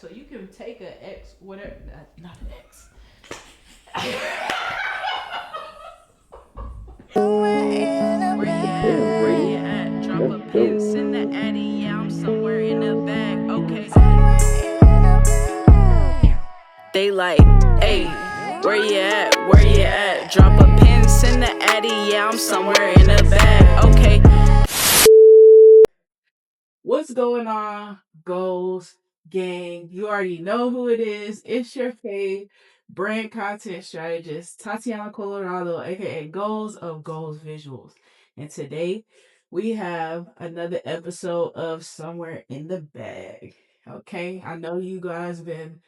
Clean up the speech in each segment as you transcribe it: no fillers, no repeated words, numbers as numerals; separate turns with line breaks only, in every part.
So you can take a X, whatever, not an X. Where you at? Where you at? Drop a pin, send the addy. Yeah, I'm somewhere in the bag. Okay. They like, hey, where you at? Where you at? Drop a pin, send the addy. Yeah, I'm somewhere in the bag. Okay. What's going on, goals gang? You already know who it is. It's your fave brand content strategist, Tatiana Colorado, aka Goals of Goals Visuals. And today we have another episode of Somewhere in the Bag. Okay, I know you guys been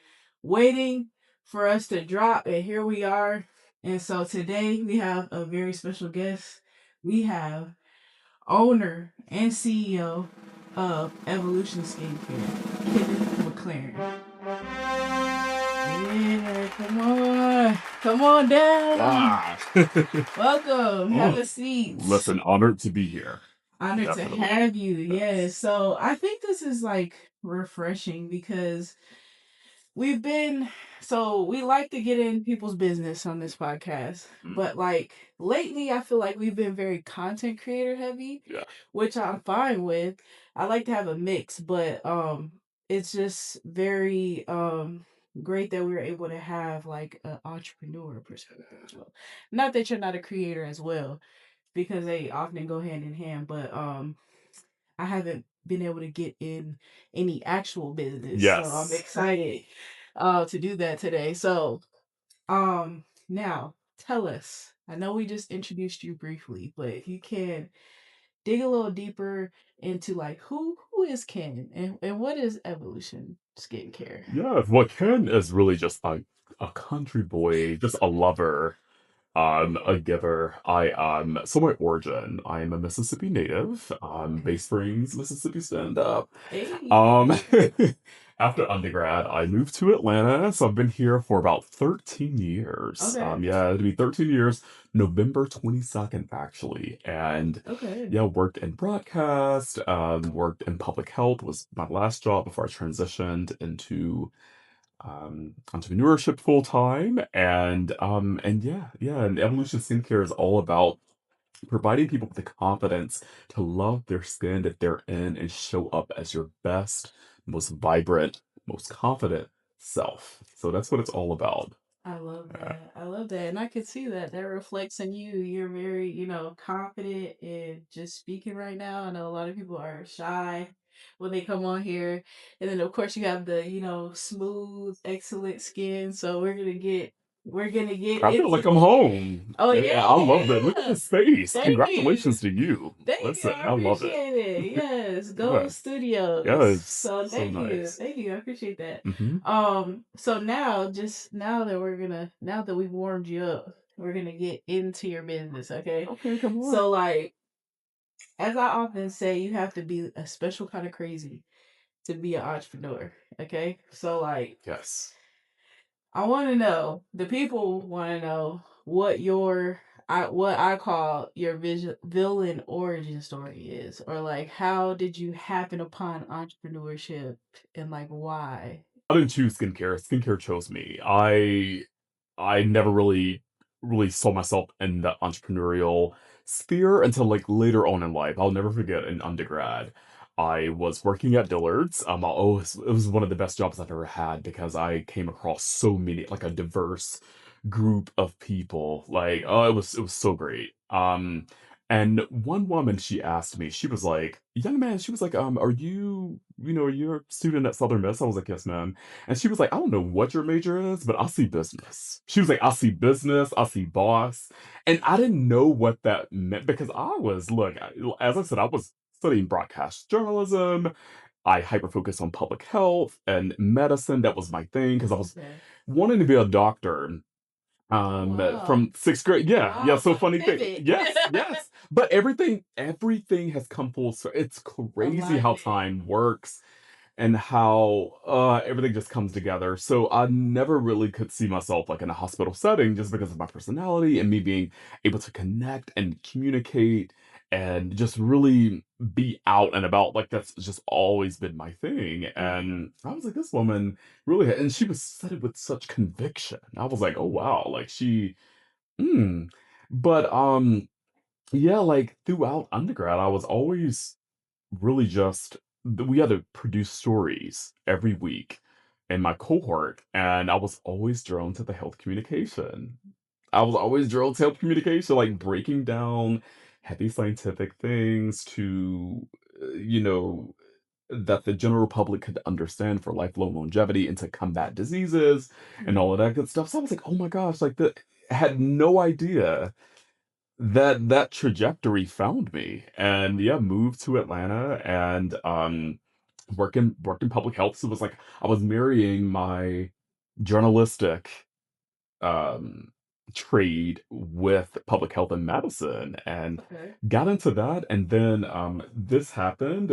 waiting for us to drop, and here we are. And so today we have a very special guest. We have owner and CEO of Evolution Skincare, Kenneth McLaren. Yeah, come on. Come on down.
Ah.
Welcome. Have a seat.
Listen, honored to be here.
Honored
Definitely.
to have you. Yes. So I think this is like refreshing because we like to get in people's business on this podcast, but like lately I feel like we've been very content creator heavy,
Yeah.
which I'm fine with. I like to have a mix, but it's just very great that we were able to have like an entrepreneur perspective as well. Not that you're not a creator as well, because they often go hand in hand, but I haven't been able to get in any actual business. So I'm
Yes.
excited to do that today. So now tell us. I know we just introduced you briefly, but if you can dig a little deeper into like who is Ken and what is Evolution Skincare?
Yeah. Well, Ken is really just a country boy, just a lover, a giver. So my origin, I'm a Mississippi native, Bay Springs, Mississippi stand up.
Hey.
Um, After undergrad, I moved to Atlanta, so I've been here for about 13 years.
Okay.
Yeah, it'll be 13 years, November 22nd, actually. And
Okay.
yeah, worked in broadcast, worked in public health, was my last job before I transitioned into entrepreneurship full time. And yeah, and Evolution Skincare is all about providing people with the confidence to love their skin that they're in and show up as your best, most vibrant, most confident self. So that's what it's all about.
I love
Yeah.
that. I love that. And I can see that. That reflects in you. You're very, confident in just speaking right now. I know a lot of people are shy when they come on here. And then of course you have the, smooth, excellent skin. So we're gonna get
I feel
into
like I'm home.
Oh
Yeah, I love that. Look at
yeah.
this space.
Thank you.
Congratulations to you.
Thank you.
Listen,
I
I love it.
appreciate it. Yes. Go
Yeah, yeah,
Studios.
it's
So
so
thank you.
nice.
Thank you. I appreciate that.
Hmm.
So now just now that we've warmed you up, we're gonna get into your business, okay?
Okay, come on.
So like as I often say, you have to be a special kind of crazy to be an entrepreneur. Okay. So like
Yes.
I wanna know, the people wanna know what I call your villain origin story is, or like how did you happen upon entrepreneurship and like why?
I didn't choose skincare. Skincare chose me. I never really saw myself in the entrepreneurial sphere until like later on in life. I'll never forget in undergrad. I was working at Dillard's. It was one of the best jobs I've ever had because I came across so many, like a diverse group of people. Like, oh, it was so great. And one woman, she asked me, she was like, young man, she was like, are you're a student at Southern Miss? I was like, yes, ma'am. And she was like, I don't know what your major is, but I see business. She was like, I see business, I see boss. And I didn't know what that meant because as I said, I was studying broadcast journalism. I hyper focused on public health and medicine. That was my thing because I was
Okay.
wanting to be a doctor
Wow.
from sixth grade. Yeah,
Wow.
so
So
funny thing.
pivot.
Yes. But everything has come full circle. It's crazy how
Alignment.
time works and how everything just comes together. So I never really could see myself like in a hospital setting just because of my personality and me being able to connect and communicate and just really be out and about. Like that's just always been my thing.
Mhm.
And I was like, this woman really, and she was said it with such conviction. I was like, oh wow, like she, mm. But yeah, like throughout undergrad, I was always really just we had to produce stories every week in my cohort, and I was always drawn to the health communication. I was always drawn to health communication, like breaking down heavy scientific things to, you know, that the general public could understand for lifelong longevity and to combat diseases and all
Mhm.
of that good stuff. So I was like, oh my gosh, like the had no idea that that trajectory found me. And yeah, moved to Atlanta and worked in public health. So it was like I was marrying my journalistic um trade with public health and medicine and
Okay.
got into that. And then this happened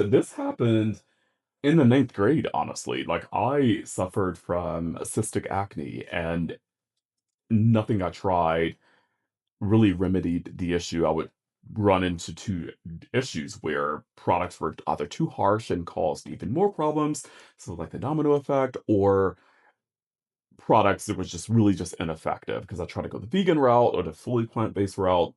in the ninth grade, honestly. Like I suffered from cystic acne, and nothing I tried really remedied the issue. I would run into two issues where products were either too harsh and caused even more problems, so like the domino effect, or products that was just really just ineffective because I tried to go the vegan route or the fully plant-based route,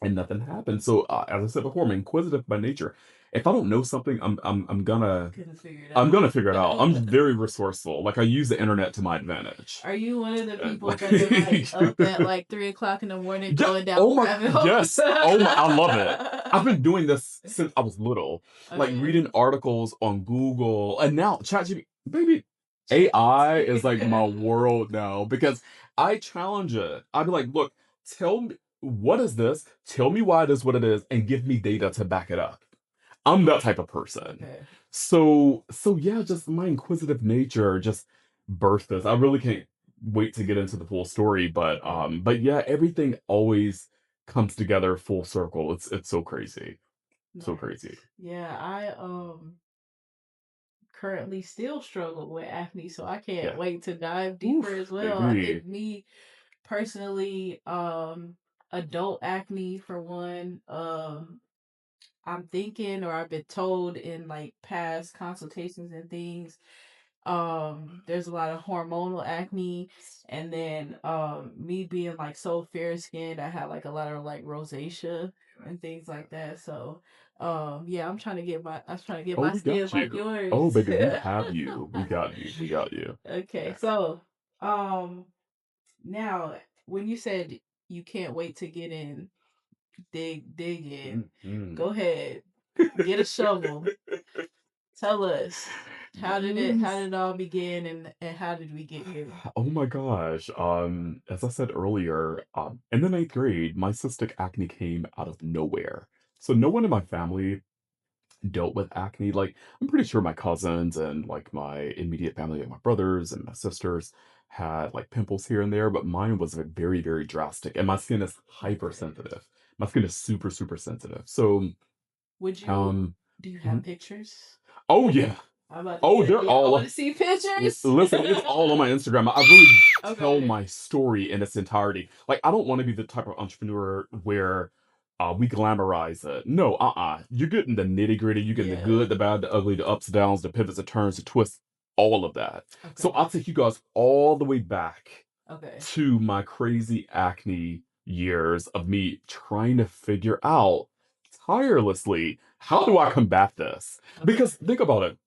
and nothing happened. So as I said before, I'm inquisitive by nature. If I don't know something, I'm gonna
Couldn't figure it
I'm
out.
gonna figure it out. I'm very resourceful. Like I use the internet to my advantage.
Are you one of the
And,
people that are like up at like 3 o'clock in the morning
yeah.
going down
Oh my.
rabbit holes?
Yes. Oh my. I love it. I've been doing this since I was little, like
Okay.
reading articles on Google, and now ChatGPT. Baby, AI is like my
ChatGPT.
world now because I challenge it. I'd be like, look, tell me what is this? Tell me why it is what it is, and give me data to back it up. I'm that type of person.
Okay.
So yeah, just my inquisitive nature just birthed this. I really can't wait to get into the full story,
Okay.
but yeah, everything always comes together full circle. It's so crazy. So crazy.
Nice. Yeah, I currently still struggle with acne, so I can't
Yeah.
wait to dive deeper as
Oof,
well. I
baby.
think me personally, adult acne for one, I'm thinking or I've been told in like past consultations and things, there's a lot of hormonal acne, and then me being like so fair skinned, I had like a lot of like rosacea and things like that. So yeah, I was trying to get
Oh,
my
we
skin
got
like
you. Oh,
yours.
baby, we have you. We got you. We got you.
Okay,
Yeah.
so um now when you said you can't wait to get in, dig in,
Mhm.
go ahead, get a shovel. Tell us, how
Yes.
did it all begin, and how did we get here?
Oh my gosh. As I said earlier, in the ninth grade, my cystic acne came out of nowhere. So no one in my family dealt with acne. Like, I'm pretty sure my cousins and like my immediate family, like my brothers and my sisters, had like pimples here and there, but mine was like, very, very drastic. And my skin is
Okay.
hypersensitive. My skin is super, super sensitive. So,
Would you
um,
do you have
mhm.
pictures?
Oh yeah.
I'm about to
Oh,
get
they're
yeah, I want
all
to see pictures.
listen, it's all on my Instagram. I really tell
Okay.
my story in its entirety. Like, I don't want to be the type of entrepreneur where we glamorize it. No, You're getting the nitty-gritty, you're getting the
Yeah.
good, the bad, the ugly, the ups, downs, the pivots, the turns, the twists, all of that. So
Okay.
I'll take you guys all the way back
Okay.
to my crazy acne years of me trying to figure out tirelessly how do I combat this? Because
Okay.
think about it,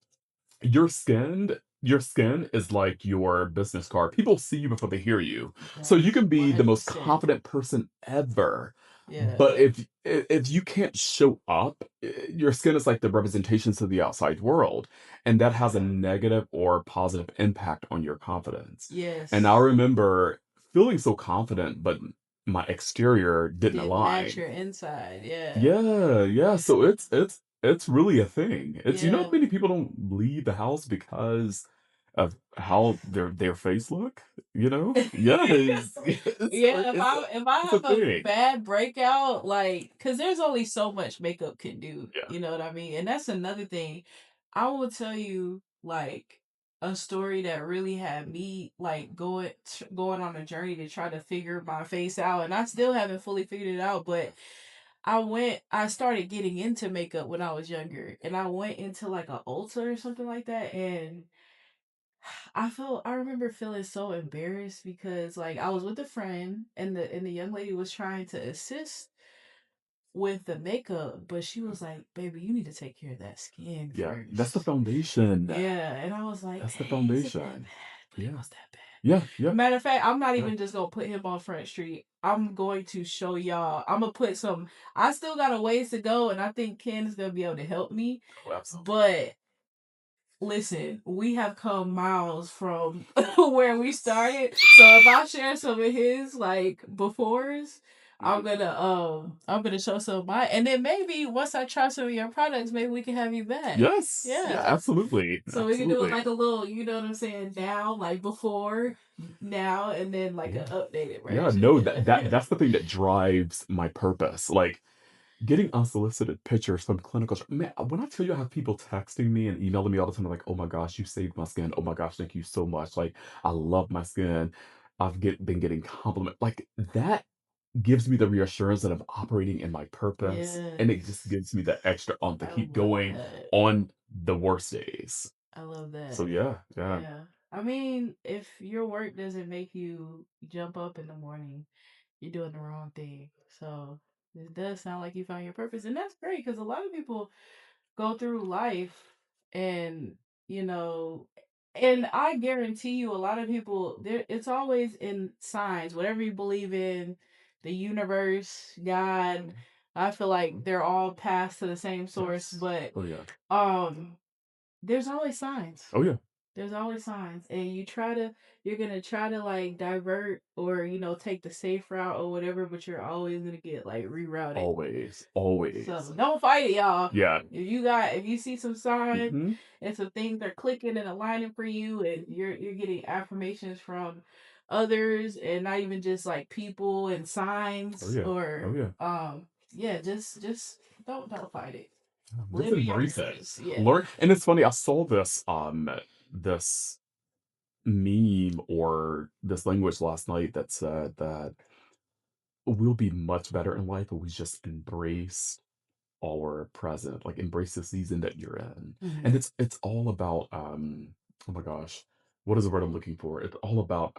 your skin is like your business card. People see you before they hear you. So you
Yes.
can be the most
100%.
confident person ever.
Yeah.
But if you can't show up, your skin is like the representation to the outside world, and that has a negative or positive impact on your confidence. And I
Yes.
remember feeling so confident, but my exterior didn't
Didn't match
align.
your inside. Yeah.
Yeah, yeah. So it's really a thing. It's
Yeah.
many people don't leave the house because of how their face look. Yes,
Yeah, if I
it's a
have a
thing.
bad breakout, like, cause there's only so much makeup can do,
Yeah.
you know what I mean? And that's another thing. I will tell you, like, a story that really had me like going on a journey to try to figure my face out, and I still haven't fully figured it out, but I started getting into makeup when I was younger, and I went into like a Ulta or something like that, and I remember feeling so embarrassed because like I was with a friend, and the young lady was trying to assist with the makeup, but she was like, "Baby, you need to take care of that skin
Yeah, that's the
first."
foundation.
Yeah, and I was like,
That's the
"Dang, is it that
foundation.
bad?" But it
Yeah.
was that bad.
Yeah, yeah,
Matter of fact, I'm not
yeah.
even just gonna put him on Front Street. I'm going to show y'all. I'm gonna put some. I still got a ways to go, and I think Ken is gonna be able to help me.
Oh, absolutely.
But listen, we have come miles from where we started. So if I share some of his like befores,
Mhm.
I'm gonna show some of mine, and then maybe once I try some of your products, maybe we can have you back.
Yes. Yeah,
Yeah.
absolutely.
So we can do it
Absolutely.
like a little, you know what I'm saying, now, like before, now, and then like
Yeah.
an updated
Yeah,
version.
no,
Yeah.
that's the thing that drives my purpose. Like getting unsolicited pictures from man, when I tell you I have people texting me and emailing me all the time, like, oh my gosh, you saved my skin. Oh my gosh, thank you so much. Like, I love my skin. Been getting compliment like that gives me the reassurance that I'm operating in my purpose. And it just
Yes.
gives me the extra to
I
keep
love
going
that.
on the worst days.
I love
So
that.
yeah, yeah.
Yeah. I mean, if your work doesn't make you jump up in the morning, you're doing the wrong thing. So it does sound like you found your purpose. And that's great because a lot of people go through life and, you know, and I guarantee you a lot of people there it's always in signs, whatever you believe in, the universe, God. I feel like they're all paths to the same source,
Yes.
but
Oh yeah.
um there's always signs.
Oh yeah.
There's always signs. And you're gonna try to like divert or, take the safe route or whatever, but you're always gonna get like rerouted.
Always.
So
Always.
don't fight it, y'all.
Yeah.
If you see some signs
Hmm.
and some things are clicking and aligning for you and you're getting affirmations from others and not even just like people and
Oh
signs
yeah. Oh
or
yeah.
yeah, just don't fight it.
Just
Live in your
embrace it.
purpose. Yeah.
Learn, and it's funny, I saw this meme or this language last night that said that we'll be much better in life if we just embrace our present, like embrace the season that you're in. And
Hmm.
it's all about oh my gosh, what is the word I'm looking for? It's all about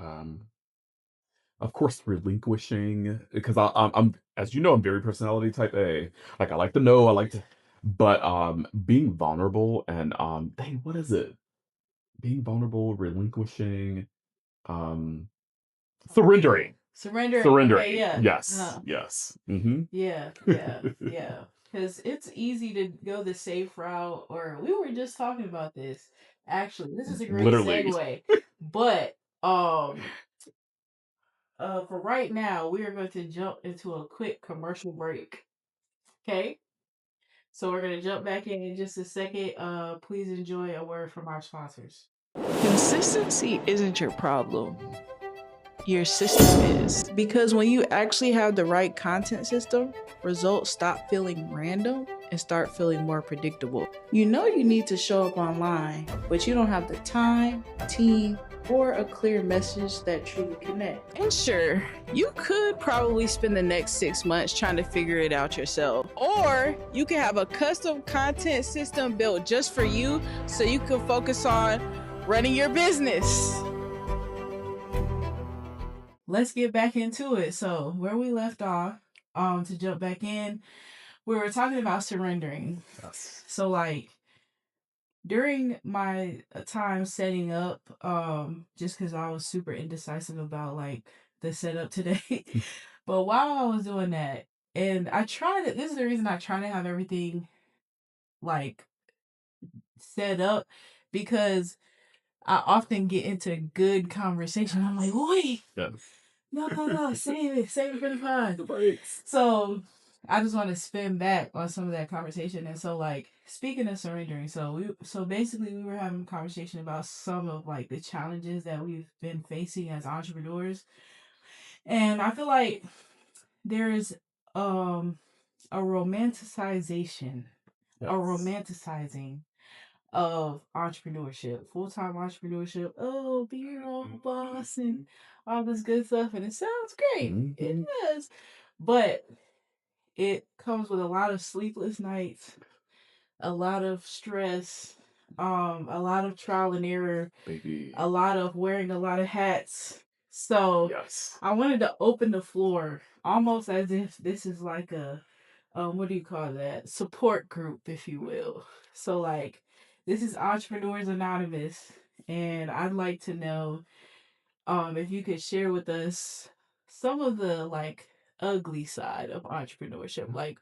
of course relinquishing because I'm as you know, I'm very personality type A. Like I like to know, I like to but being vulnerable and dang, what is it? Being vulnerable, relinquishing, um surrendering.
Surrendering. Okay,
Surrendering.
yeah.
Yes. Yes. Mhm.
Yeah, yeah, yeah. Because it's easy to go the safe route, or we were just talking about this. Actually, this is a great
Literally.
segue. But for right now, we are going to jump into a quick commercial break. Okay, so we're going to jump back in just a second. Please enjoy a word from our sponsors. Consistency isn't your problem. Your system is. Because when you actually have the right content system, results stop feeling random and start feeling more predictable. You know you need to show up online, but you don't have the time, team, or a clear message that truly connects. And sure, you could probably spend the next 6 months trying to figure it out yourself. Or you can have a custom content system built just for you so you can focus on running your business. Let's get back into it. So where we left off, to jump back in, we were talking about surrendering.
Yes.
So like during my time setting up, just because I was super indecisive about like the setup today, but while I was doing that, and I tried it. This is the reason I try to have everything like set up because I often get into good conversation. I'm like, wait,
Yes.
no, no, no, save it for the pod.
The breaks.
So I just want to spin back on some of that conversation. And so like speaking of surrendering, so basically we were having a conversation about some of like the challenges that we've been facing as entrepreneurs. And I feel like there is a romanticization, a
Yes.
romanticizing of entrepreneurship, full time entrepreneurship. Oh, be your own boss and all this good stuff. And it sounds great. It
Mhm.
does. But it comes with a lot of sleepless nights, a lot of stress, a lot of trial and error,
Baby.
a lot of wearing a lot of hats. So
Yes.
I wanted to open the floor almost as if this is like a what do you call that? Support group, if you will. So like this is Entrepreneurs Anonymous, and I'd like to know if you could share with us some of the like ugly side of entrepreneurship. Like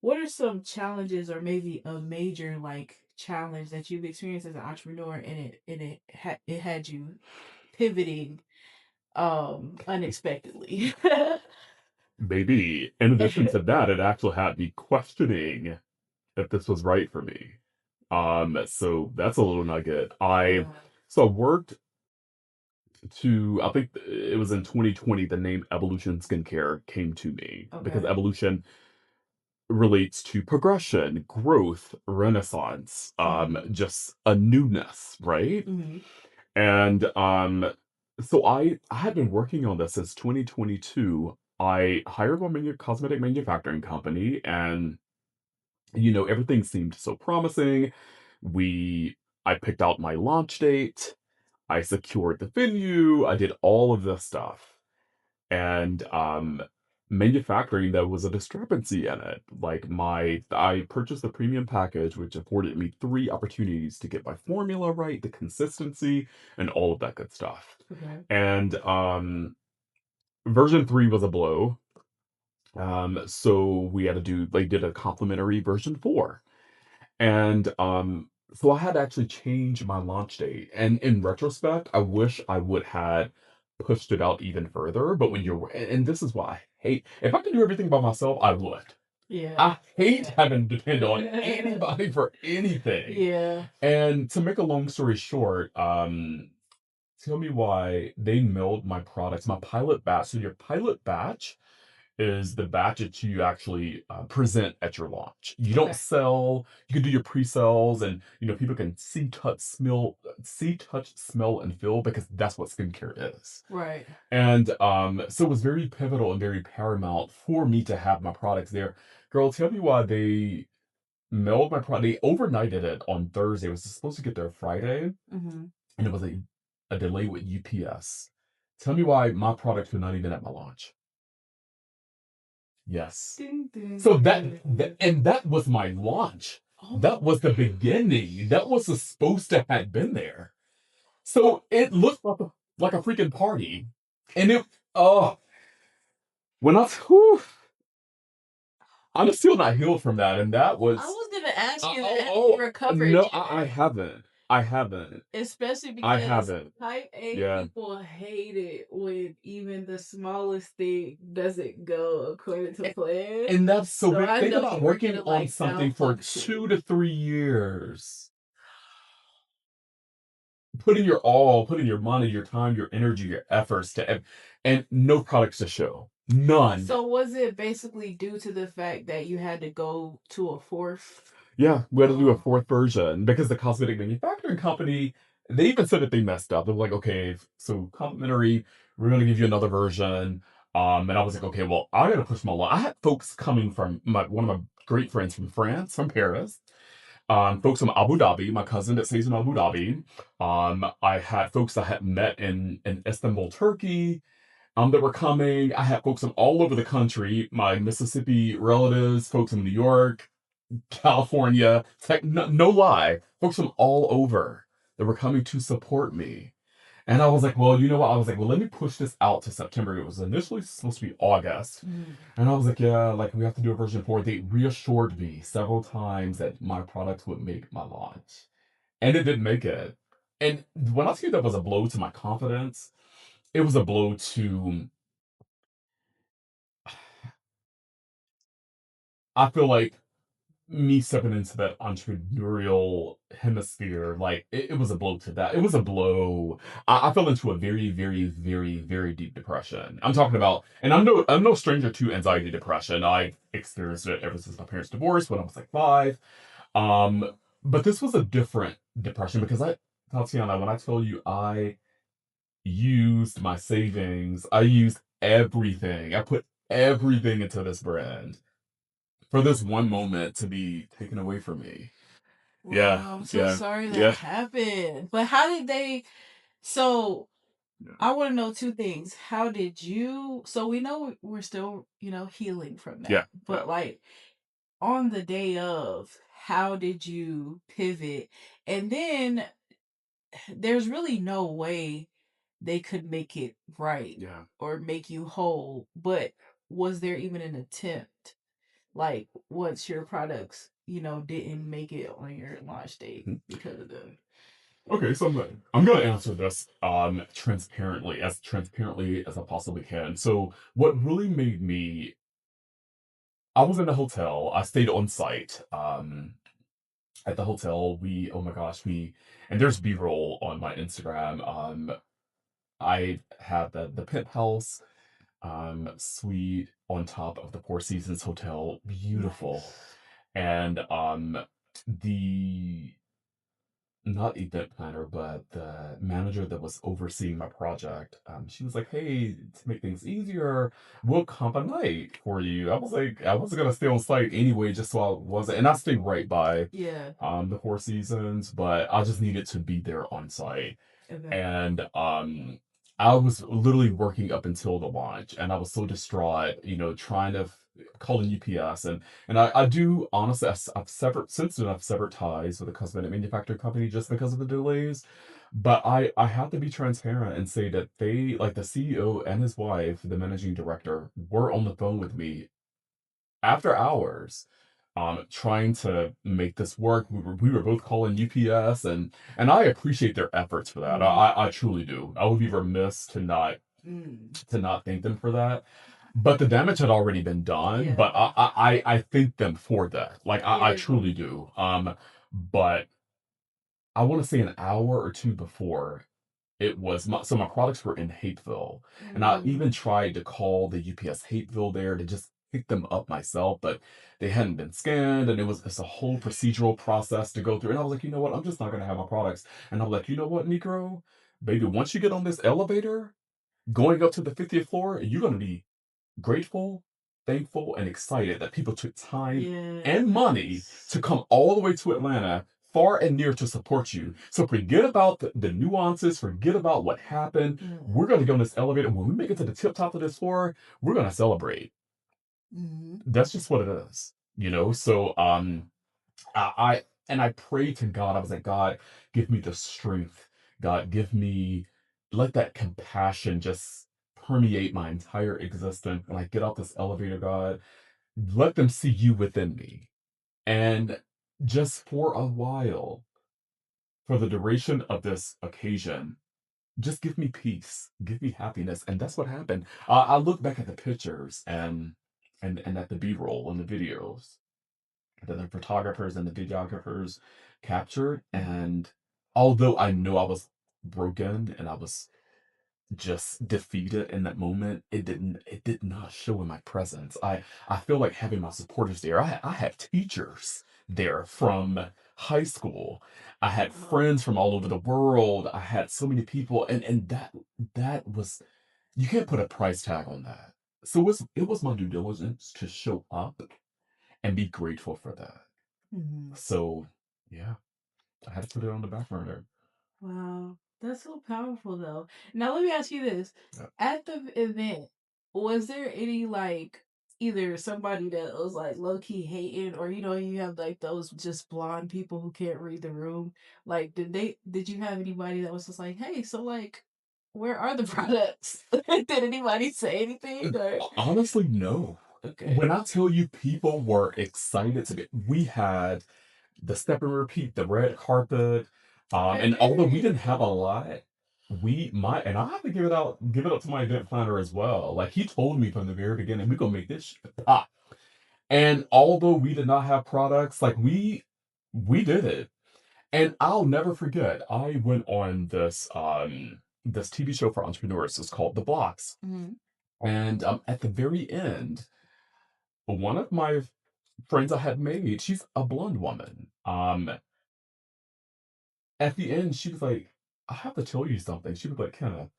what are some challenges or maybe a major like challenge that you've experienced as an entrepreneur and it had you pivoting unexpectedly?
Baby. In addition to that, it actually had me questioning if this was right for me. So that's a little nugget. I
Yeah.
so I worked to I think it was in 2020 the name Evolution Skincare came to me because
Okay.
evolution relates to progression, growth, renaissance,
Mhm.
just a newness, right?
Mhm.
And so I had been working on this since 2022. I hired a cosmetic manufacturing company, and everything seemed so promising. We I picked out my launch date, I secured the venue, I did all of this stuff. And manufacturing, there was a discrepancy in it. Like I purchased the premium package, which afforded me three opportunities to get my formula right, the consistency, and all of that good stuff.
Okay.
And version 3 was a blow. So we had to did a complimentary version 4. And so I had to actually change my launch date. And in retrospect, I wish I would had pushed it out even further. But when you're and this is why I hate if I could do everything by myself, I would.
Yeah.
I hate having to depend on anybody for anything.
Yeah.
And to make a long story short, tell me why they milled my products, my pilot batch. So your pilot batch is the batch that you actually present at your launch. You don't
Okay.
sell. You can do your pre-sales, and people can see, touch, smell, and feel because that's what skincare is.
Right.
And so it was very pivotal and very paramount for me to have my products there. Girl, tell me why they mailed my product. They overnighted it on Thursday. It was supposed to get there Friday,
Mhm.
and it was a delay with UPS. Tell me why my products were not even at my launch. Yes.
Ding, ding,
So
ding.
that was my launch.
Oh.
That was the beginning. That was supposed to have been there. So it looked like a freaking party. And it oh when I whew, I'm still not healed from that. And that
I
was
was gonna ask you
oh,
that. Have you
oh
recovered
no,
yet?
I haven't. I haven't.
Especially
I
because
haven't.
type A
Yeah.
people hate it when even the smallest thing doesn't go according to plan.
And that's so
So
big.
I
Think
know
about
you were
working
gonna
on
like
something for
malfunction.
2 to 3 years. Putting your all, putting your money, your time, your energy, your efforts and no products to show. None.
So was it basically due to the fact that you had to go to a fourth?
Yeah, we had to do a
Oh,
fourth version because the cosmetic manufacturing company, they even said that they messed up. They were like, okay, so complimentary, we're gonna give you another version. And I was like, okay, well, I gotta push my luck. I had folks coming from one of my great friends from France, from Paris. Folks from Abu Dhabi, my cousin that stays in Abu Dhabi. I had folks I had met in Istanbul, Turkey, that were coming. I had folks from all over the country, my Mississippi relatives, folks from New York, California, no lie, folks from all over that were coming to support me. And I was like, well, you know what? I was like, well, let me push this out to September. It was initially supposed to be August.
mm.
And I was like, yeah, like we have to do a version 4. They reassured me several times that my products would make my launch. And it didn't make it. And when I say that was a blow to my confidence, it was a blow to I feel like me stepping into that entrepreneurial hemisphere, like it was a blow to that. It was a blow. I fell into a very, very, very, very deep depression. I'm talking about, and I'm no stranger to anxiety depression. I experienced it ever since my parents' divorce when I was like 5. Um, but this was a different depression because Tatiana, when I tell you I used my savings, I used everything. I put everything into this brand. for this one moment to be taken away from me. Yeah,
Wow, I'm so
yeah,
sorry that
yeah,
happened. But how did they so
yeah,
I want to know two things. How did you so we know we're still, healing from
yeah,
that.
yeah.
But like on the day of, how did you pivot? And then there's really no way they could make it right
Yeah.
or make you whole. But was there even an attempt? Like once your products, didn't make it on your launch date
Mhm.
because of the
Okay, so I'm gonna answer this transparently as I possibly can. So what really made me I was in a hotel. I stayed on site. At the hotel, we oh my gosh, we and there's B-roll on my Instagram. I had the penthouse suite on top of the Four Seasons Hotel. Beautiful.
nice.
And the not event planner, but the manager that was overseeing my project, she was like, "Hey, to make things easier, we'll comp a night for you." I was like, I wasn't gonna stay on site anyway, just so I wasn't, and I stayed right by
Yeah.
the Four Seasons, but I just needed to be there on site.
Okay.
And I was literally working up until the launch, and I was so distraught, trying to call in UPS, and I do honestly, I've severed since then. I've severed ties with a cosmetic manufacturing company just because of the delays. But I have to be transparent and say that they, like the CEO and his wife, the managing director, were on the phone with me after hours, trying to make this work. We were both calling UPS, and I appreciate their efforts for that.
Mm.
I truly do. I would be remiss
Mm.
to not thank them for that. But the damage had already been done. But
Yeah.
I thank them for that. Like I
Yeah.
truly do. But I want to say an hour or two before, so my products were in Hapeville, and I
Mm.
even tried to call the UPS Hapeville there to just pick them up myself, but they hadn't been scanned, and it's a whole procedural process to go through. And I was like, you know what, I'm just not gonna have my products. And I'm like, you know what, Negro, baby, once you get on this elevator going up to the 50th floor, you're gonna be grateful, thankful, and excited that people took time and money
Yes.
to come all the way to Atlanta, far and near, to support you. So forget about the nuances, forget about what happened.
Yeah.
We're going to go on this elevator. When we make it to the tip top of this floor, we're going to celebrate.
Mm-hmm.
That's just what it is, So I prayed to God. I was like, God, give me the strength. God, let that compassion just permeate my entire existence. When I get off this elevator, God, let them see you within me. And just for a while, for the duration of this occasion, just give me peace, give me happiness. And that's what happened. I look back at the pictures and at the B-roll and the videos that the photographers and the videographers captured. And although I know I was broken and I was just defeated in that moment, it did not show in my presence. I feel like having my supporters there. I had teachers there from high school. I had
Wow.
friends from all over the world. I had so many people, and that was, you can't put a price tag on that. So it was my due diligence to show up and be grateful for that.
Mm-hmm.
So yeah, I had to put it on the back burner.
Wow, that's so powerful though. Now let me ask you this.
Yeah.
At the event, was there any like either somebody that was like low key hating or you have like those just blonde people who can't read the room? Like did you have anybody that was just like, "Hey, so like where are the products?" Did anybody say anything or
Honestly, no.
okay.
When I tell you people were excited we had the step and repeat, the red carpet,
Okay,
and although we didn't
period.
have a lot, and I have to give it up to my event planner as well. Like he told me from the very beginning, we're gonna make this shit pop. And although we did not have products, like we did it. And I'll never forget, I went on this TV show for entrepreneurs. It's called The Blocks.
Mm-hmm.
And at the very end, one of my friends I had made, she's a blonde woman. At the end, she was like, I have to tell you something. She was like, Kenneth,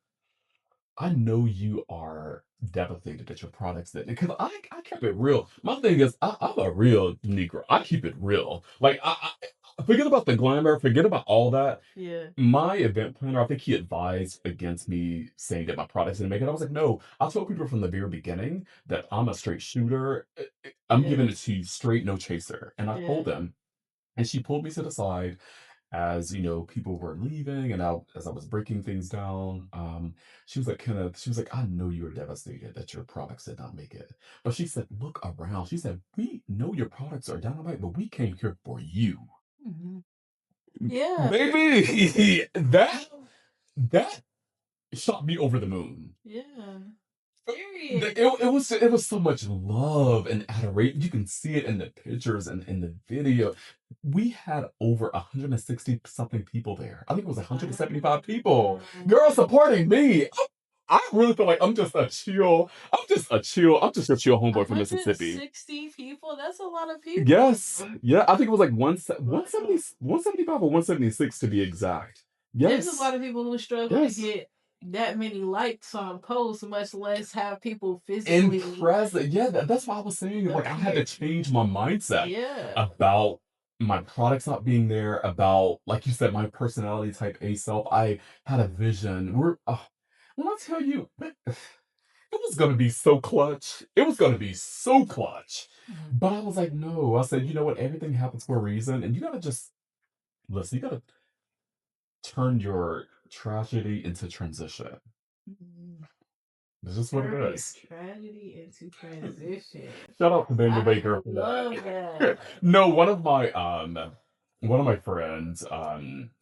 I know you are devastated that your products did because I kept it real. My thing is I'm a real Negro. I keep it real. Like forget about the glamour, forget about all that.
Yeah.
My event planner, I think he advised against me saying that my products didn't make it. I was like, no, I told people from the very beginning that I'm a straight shooter. I'm
Yeah.
giving it to you straight, no chaser. And I
Yeah.
told them, and she pulled me to the side as people were leaving and as I was breaking things down. She was like, Kenneth, she was like, I know you're devastated that your products did not make it. But she said, look around. She said, we know your products are dynamite, but we came here for you.
Mhm. Yeah.
Baby, that shot me over the moon.
Yeah.
Like,
Period.
it was so much love and adoration. You can see it in the pictures and in the video. We had over 160 something people there. I think it was 175 people.
Wow.
Girl supporting me. I really feel like I'm just a chill homeboy from Mississippi.
160 people? That's a lot of people.
Yes. Yeah, I think it was like 170,
Wow.
175 or 176 to be exact.
There's a
Yes.
lot of people who struggle to
Yes.
get that many likes on posts, much less have people physically
Impressive. Yeah, that's what I was saying. Like I had to
appear.
change my mindset
Yeah.
about my products not being there, about like you said, my personality type A self. I had a vision. When I tell you, it was gonna be so clutch. It was gonna be so clutch.
Mhm.
But I was like, no. I said, you know what? Everything happens for a reason, and you gotta just listen. You gotta turn your tragedy into transition.
Mhm.
This is what it
Turn your
is.
tragedy into transition.
Shout out to Daniel
I
Baker for
love
that.
that.
No, one of my friends,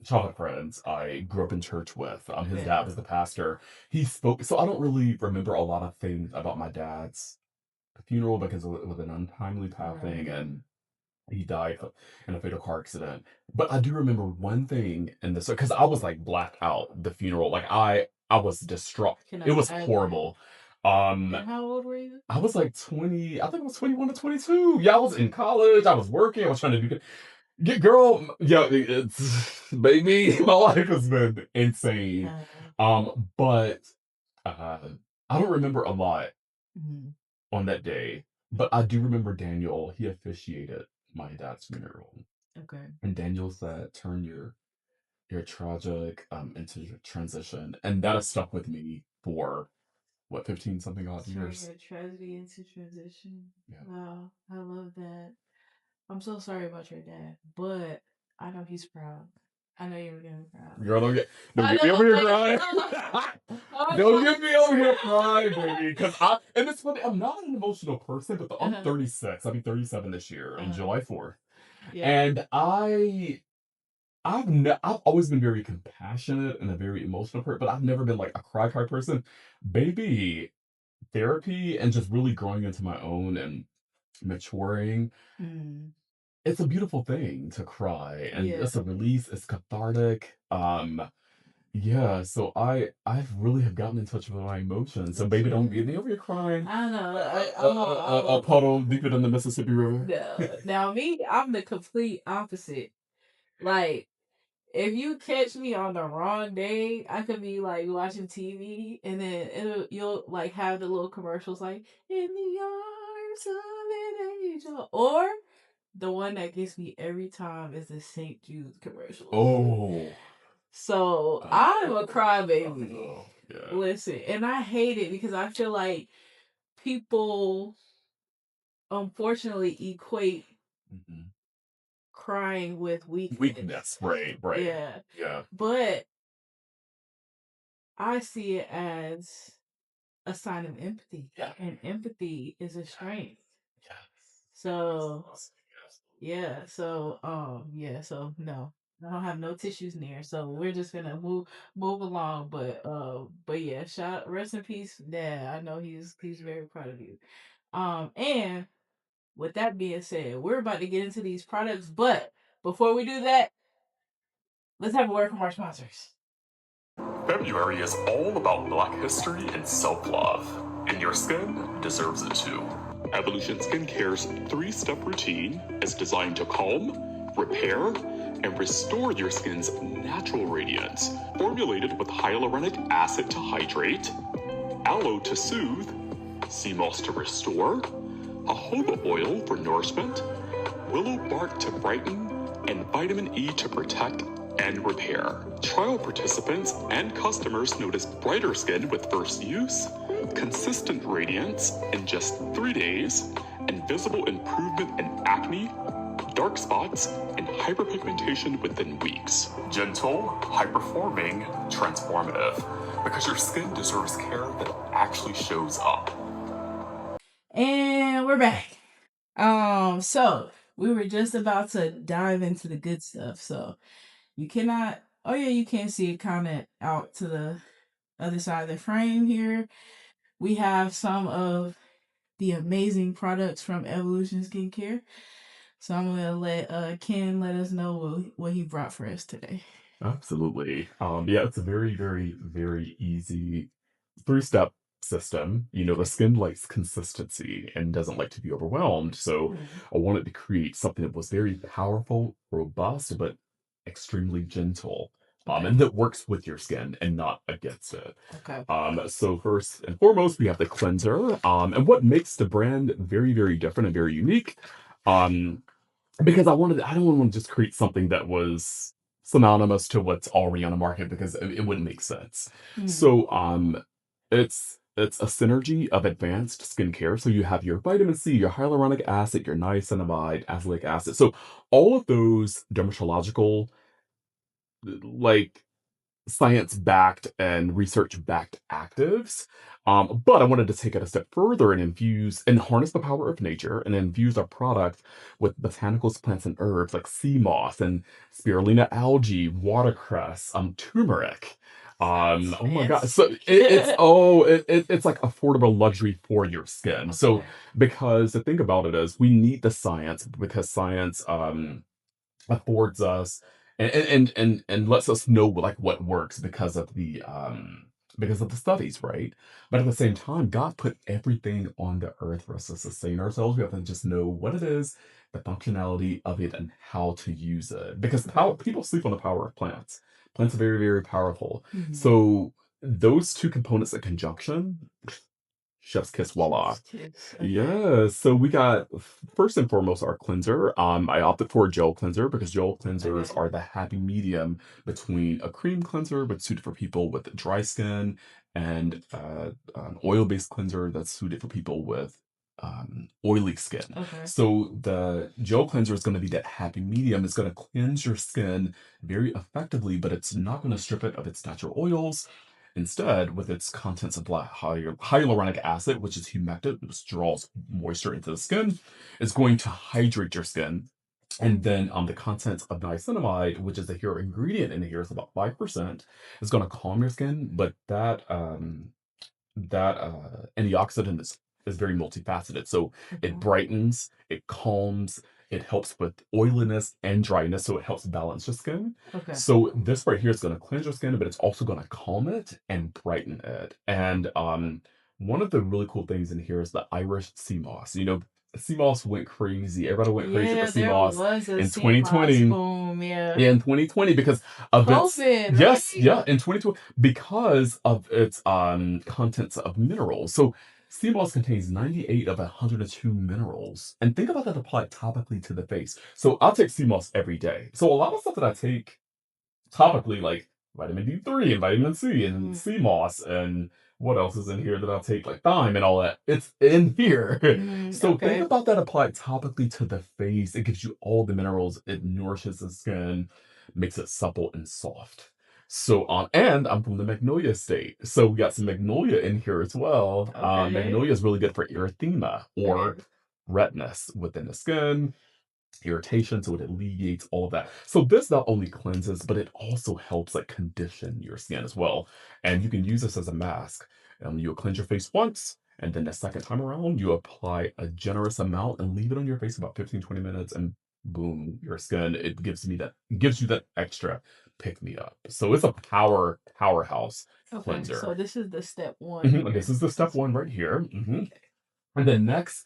childhood friends, I grew up in church with. His
Yeah.
dad was the pastor. He spoke, so I don't really remember a lot of things about my dad's funeral because it was an untimely passing
Right.
and he died in a fatal car accident. But I do remember one thing in this because I was like blacked out the funeral. Like I was distraught.
I can
It was
imagine.
horrible. Um,
And how old were you?
I was like 20, I think I was 21 to 22. Yeah, I was in college. I was working. I was trying to get girl. Yeah, it's baby. My life has been insane.
Uh,
But uh, I don't remember a lot
mhm.
on that day. But I do remember Daniel. He officiated my dad's funeral,
Okay.
and Daniel said, "Turn your tragic into your transition," and that has stuck with me for what 15 something odd
Turn
years.
your tragedy into transition.
Yeah.
Wow. I love that. I'm so sorry about your dad, but I know he's proud. I know you're gonna be proud.
Girl, don't
I
get me
know
over here
like
crying.
I'm
Don't
trying
get me over here crying, baby. Because and it's funny, I'm not an emotional person, but I'm
uh-huh.
36. I'll be 37 this year on
Uh-huh.
July 4th.
Yeah.
And I've always been very compassionate and a very emotional person, but I've never been like a cry person. Baby, therapy and just really growing into my own and maturing,
Mm.
it's a beautiful thing to cry and
Yeah.
it's a release, it's cathartic. Yeah, so I really have gotten in touch with my emotions. So
Me
baby, don't
too.
get me over here crying.
I know.
A puddle deeper than the Mississippi River.
No. Now me, I'm the complete opposite. Like if you catch me on the wrong day, I could be like watching TV and then you'll like have the little commercials like in the arms of an angel. Or the one that gets me every time is the St. Jude's commercials.
Oh.
So I'm a crybaby.
Oh, yeah.
Listen, and I hate it because I feel like people unfortunately equate
Mhm.
crying with weakness.
Weakness, right, right.
Yeah.
Yeah.
But I see it as a sign of empathy.
Yeah.
And empathy is a strength.
Yes.
So
Yes. Yes.
yeah, so no. I don't have no tissues near, so we're just gonna move along. But yeah, shout rest in peace, Dad. I know he's very proud of you. And with that being said, we're about to get into these products, but before we do that, let's have a word from our sponsors.
February is all about Black history and self-love, and your skin deserves it too. Evolution Skincare's 3-step routine is designed to calm, repair, and restore your skin's natural radiance. Formulated with hyaluronic acid to hydrate, aloe to soothe, sea moss to restore, jojoba oil for nourishment, willow bark to brighten, and vitamin E to protect and repair. Trial participants and customers noticed brighter skin with first use, consistent radiance in just 3 days, and visible improvement in acne, dark spots, and hyperpigmentation within weeks. Gentle, high-performing, transformative. Because your skin deserves care that actually shows up.
And we're back. So we were just about to dive into the good stuff. So you cannot, oh yeah, you can see it comment out to the other side of the frame here. We have some of the amazing products from Evolution Skincare. So I'm gonna let Ken let us know what he brought for us today.
Absolutely. Yeah, it's a very, very, very easy three-step system. You know, the skin likes consistency and doesn't like to be overwhelmed. So I wanted to create something that was very powerful, robust, but extremely gentle. And that works with your skin and not against it.
Okay.
So first and foremost, we have the cleanser. And what makes the brand very, very different and very unique. Because I don't want to just create something that was synonymous to what's already on the market because it wouldn't make sense. So it's a synergy of advanced skincare. So you have your vitamin C, your hyaluronic acid, your niacinamide, azelaic acid. So all of those dermatological like science-backed and research-backed actives. But I wanted to take it a step further and infuse and harness the power of nature and infuse our product with botanicals, plants, and herbs like sea moss and spirulina algae, watercress, turmeric. Oh my God. So it's like affordable luxury for your skin. So because the thing about it is we need the science because science affords us and lets us know like what works because of the studies, right? But at the same time, God put everything on the earth for us to sustain ourselves. We have to just know what it is, the functionality of it, and how to use it. Because people sleep on the power of plants. Plants are very, very powerful. So those two components in conjunction, chef's kiss, voila. Yeah, so we got first and foremost our cleanser. I opted for a gel cleanser because gel cleansers are the happy medium between a cream cleanser, but suited for people with dry skin, and an oil-based cleanser that's suited for people with oily skin. So the gel cleanser is going to be that happy medium. It's going to cleanse your skin very effectively, but it's not going to strip it of its natural oils. Instead, with its contents of hyaluronic acid, which is humectant, which draws moisture into the skin, is going to hydrate your skin. And then the contents of niacinamide, which is a hero ingredient in here, is about 5%, is going to calm your skin, but that antioxidant is very multifaceted. So it brightens, it calms, it helps with oiliness and dryness, so it helps balance your skin. So this right here is going to cleanse your skin, but it's also going to calm it and brighten it. And one of the really cool things in here is the Irish sea moss. You know, sea moss went crazy. Everybody went crazy for sea moss in 2020. Yeah, in 2020 because of its yes,
right?
yeah, in 2020 because of its contents of minerals. So sea moss contains 98 of 102 minerals. And think about that applied topically to the face. So I'll take sea moss every day. So a lot of stuff that I take topically, like vitamin D3 and vitamin C and sea moss and what else is in here that I'll take, like thyme and all that. It's in here. So think about that applied topically to the face. It gives you all the minerals. It nourishes the skin, makes it supple and soft. So and I'm from the magnolia state. So we got some magnolia in here as well. Magnolia is really good for erythema or redness within the skin, irritation, so it alleviates all of that. So this not only cleanses, but it also helps like condition your skin as well. And you can use this as a mask. You'll cleanse your face once, and then the second time around, you apply a generous amount and leave it on your face about 15-20 minutes, and boom, your skin, it gives you that extra pick me up. So it's a powerhouse cleanser.
So this is the step one.
This is the step one right here. And then next,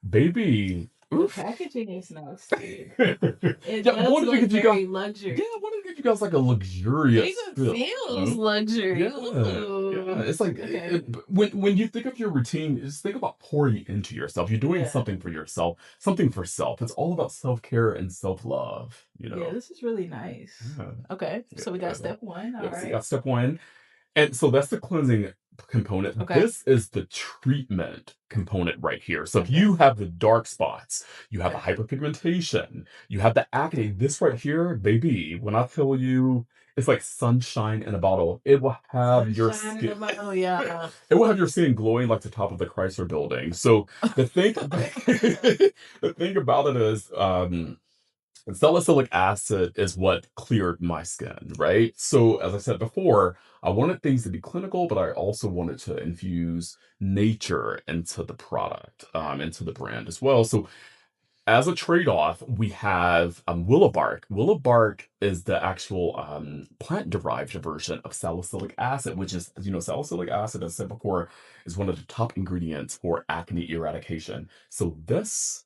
baby.
The packaging is nice. It
Yeah,
does look very luxury.
Yeah, I wanted to give you guys like a luxurious
It even feels luxury.
Yeah. Yeah, it's like
Okay.
when you think of your routine, just think about pouring into yourself. You're doing
Yeah.
something for yourself, something for self. It's all about self-care and self-love, you
Yeah,
know.
this is really nice.
Yeah.
Okay, so we got
Yeah.
step one. All
Yep, so you
right.
got step one. And so that's the cleansing component.
Okay.
This is the treatment component right here. So if
Okay.
you have the dark spots, you have the
Okay.
hyperpigmentation, you have the acne, this right here, baby, when I tell you it's like sunshine in a bottle, it will have your
Sunshine in
skin.
the bottle. Yeah.
It will have your skin glowing like the top of the Chrysler building. So the thing, the thing about it is, salicylic acid is what cleared my skin, right? So, as I said before, I wanted things to be clinical, but I also wanted to infuse nature into the product, into the brand as well. So, as a trade-off, we have willow bark. Willow bark is the actual plant-derived version of salicylic acid, which is, as you know, salicylic acid, as I said before, is one of the top ingredients for acne eradication. So, this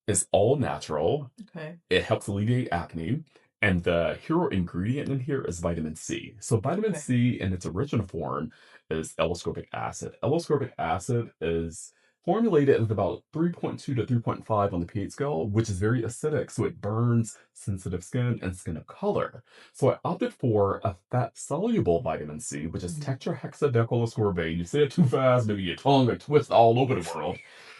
is all natural.
Okay.
It helps alleviate acne. And the hero ingredient in here is vitamin C. So vitamin
Okay.
C in its original form is L-ascorbic acid. L-ascorbic acid is formulated at about 3.2 to 3.5 on the pH scale, which is very acidic. So it burns sensitive skin and skin of color. So I opted for a fat-soluble vitamin C, which is
Mhm.
tetrahexadecylascorbate. You say it too fast, maybe your tongue will twist all over the world.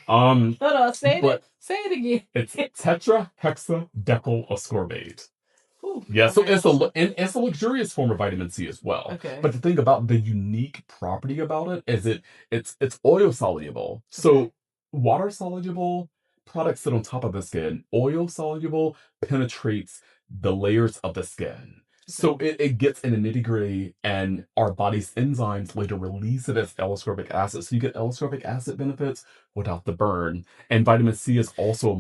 Um,
Hold on. Say it.
but
Say it again.
it's tetrahexadecyl ascorbate.
Whew.
Yeah,
All
so
right.
it's and it's a luxurious form of vitamin C as well.
Okay.
But the thing about the unique property about it is it's oil soluble.
Okay.
So water soluble products sit on top of the skin. Oil soluble penetrates the layers of the skin. So
Okay.
it gets in the nitty gritty, and our body's enzymes later release it as L-ascorbic acid. So you get L-ascorbic acid benefits without the burn. And vitamin C is also a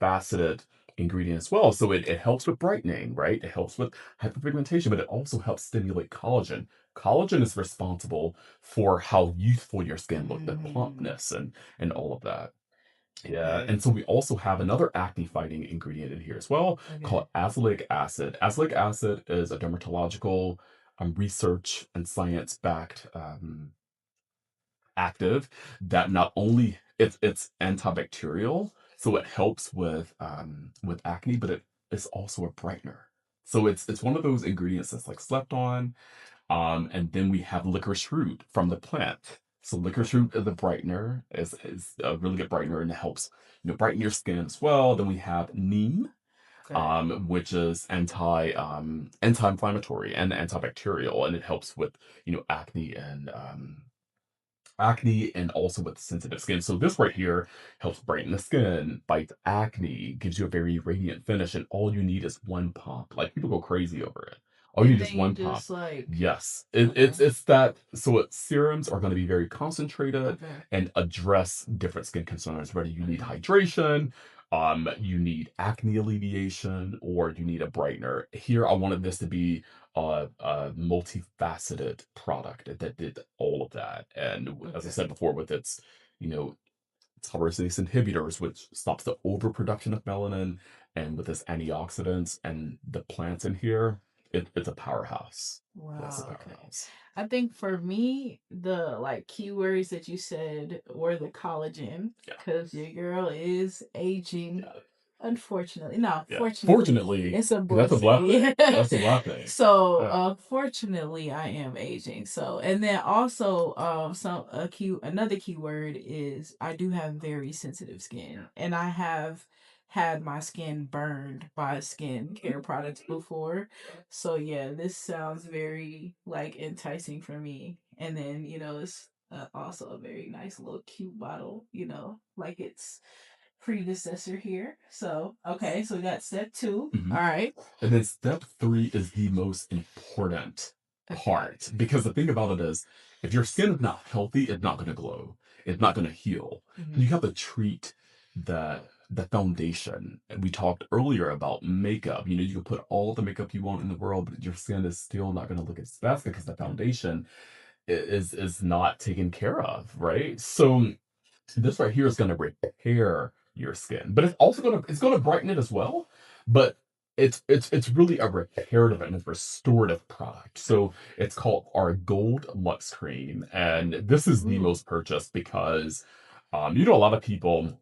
faceted ingredient as well. So it helps with brightening, right? It helps with hyperpigmentation, but it also helps stimulate collagen. Collagen is responsible for how youthful your skin look, the
Mm,
plumpness and all of that. Yeah,
okay.
and so we also have another acne fighting ingredient in here as well
Okay.
called azelaic acid. Azelaic acid is a dermatological research and science backed active that not only it's antibacterial, so it helps with acne, but it is also a brightener. So it's one of those ingredients that's like slept on. And then we have licorice root from the plant. So licorice root is a brightener, is a really good brightener, and it helps brighten your skin as well. Then we have neem,
Okay.
which is anti-inflammatory and antibacterial, and it helps with acne and also with sensitive skin. So this right here helps brighten the skin, fights acne, gives you a very radiant finish, and all you need is one pump. Like people go crazy over it. All you
And
need is
then you
one pump.
just like.
Yes,
Okay.
it's that. So serums are going to be very concentrated
Okay.
and address different skin concerns. Whether you need
Okay.
hydration, you need acne alleviation, or you need a brightener. Here, I wanted this to be a multifaceted product that did all of that. And as I
Okay.
said before, with its, you know, tyrosine inhibitors, which stops the overproduction of melanin, and with its antioxidants and the plants in here, it's a powerhouse. That's a
Wow, okay.
powerhouse.
I think for me, the like keywords that you said were the collagen,
Yeah.
because your girl is aging.
Yeah.
Unfortunately, no,
Yeah.
fortunately,
Fortunately,
it's a
'cause that's a
blessing.
blessing.
Yeah.
That's a blessing.
So,
Yeah.
fortunately, I am aging. So, and then also, another keyword is I do have very sensitive skin, and I have had my skin burned by skin care products before. So yeah, this sounds very like enticing for me. And then, it's also a very nice little cute bottle, like its predecessor here. So, okay, so we got step two.
Mhm.
All right.
And then step three is the most important
Okay.
part because the thing about it is, if your skin is not healthy, it's not going to glow. It's not going to heal. You
Hmm.
have to treat the foundation. And we talked earlier about makeup. You can put all the makeup you want in the world, but your skin is still not going to look its best because the foundation is not taken care of, right? So this right here is going to repair your skin, but it's also going to brighten it as well. But it's really a reparative and a restorative product. So it's called our Gold Lux Cream, and this is the
Ooh,
most purchased because you know, a lot of people,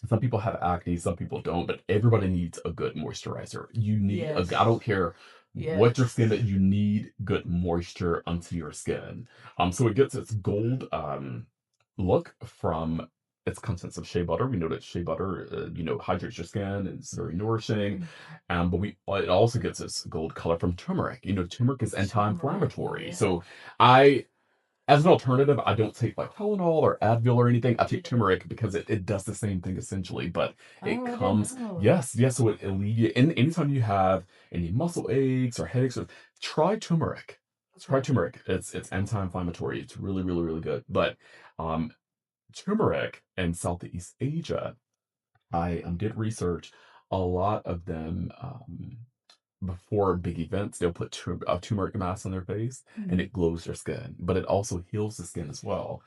some people have acne, some people don't, but everybody needs a good moisturizer. You need a, I
yes,
don't care what your skin,
yes.
that you need good moisture onto your skin. So it gets its gold look from its contents of shea butter. We know that shea butter, you know, hydrates your skin and it's very nourishing.
Mm,
But it also gets its gold color from turmeric. You know, turmeric is
turmeric,
anti-inflammatory.
yeah.
So I as an alternative, I don't take like Tylenol or Advil or anything. I take
Yeah.
turmeric because it does the same thing essentially, but it
Oh, I didn't
comes,
know.
yes, yes, so it alleviates, and anytime you have any muscle aches or headaches, or, try turmeric. Try
Okay.
turmeric. It's anti-inflammatory. It's really, really, really good. But um, turmeric in Southeast Asia, I did research. A lot of them before big events, they'll put a turmeric mask on their face and
Mhm.
it glows their skin, but it also heals the skin as well.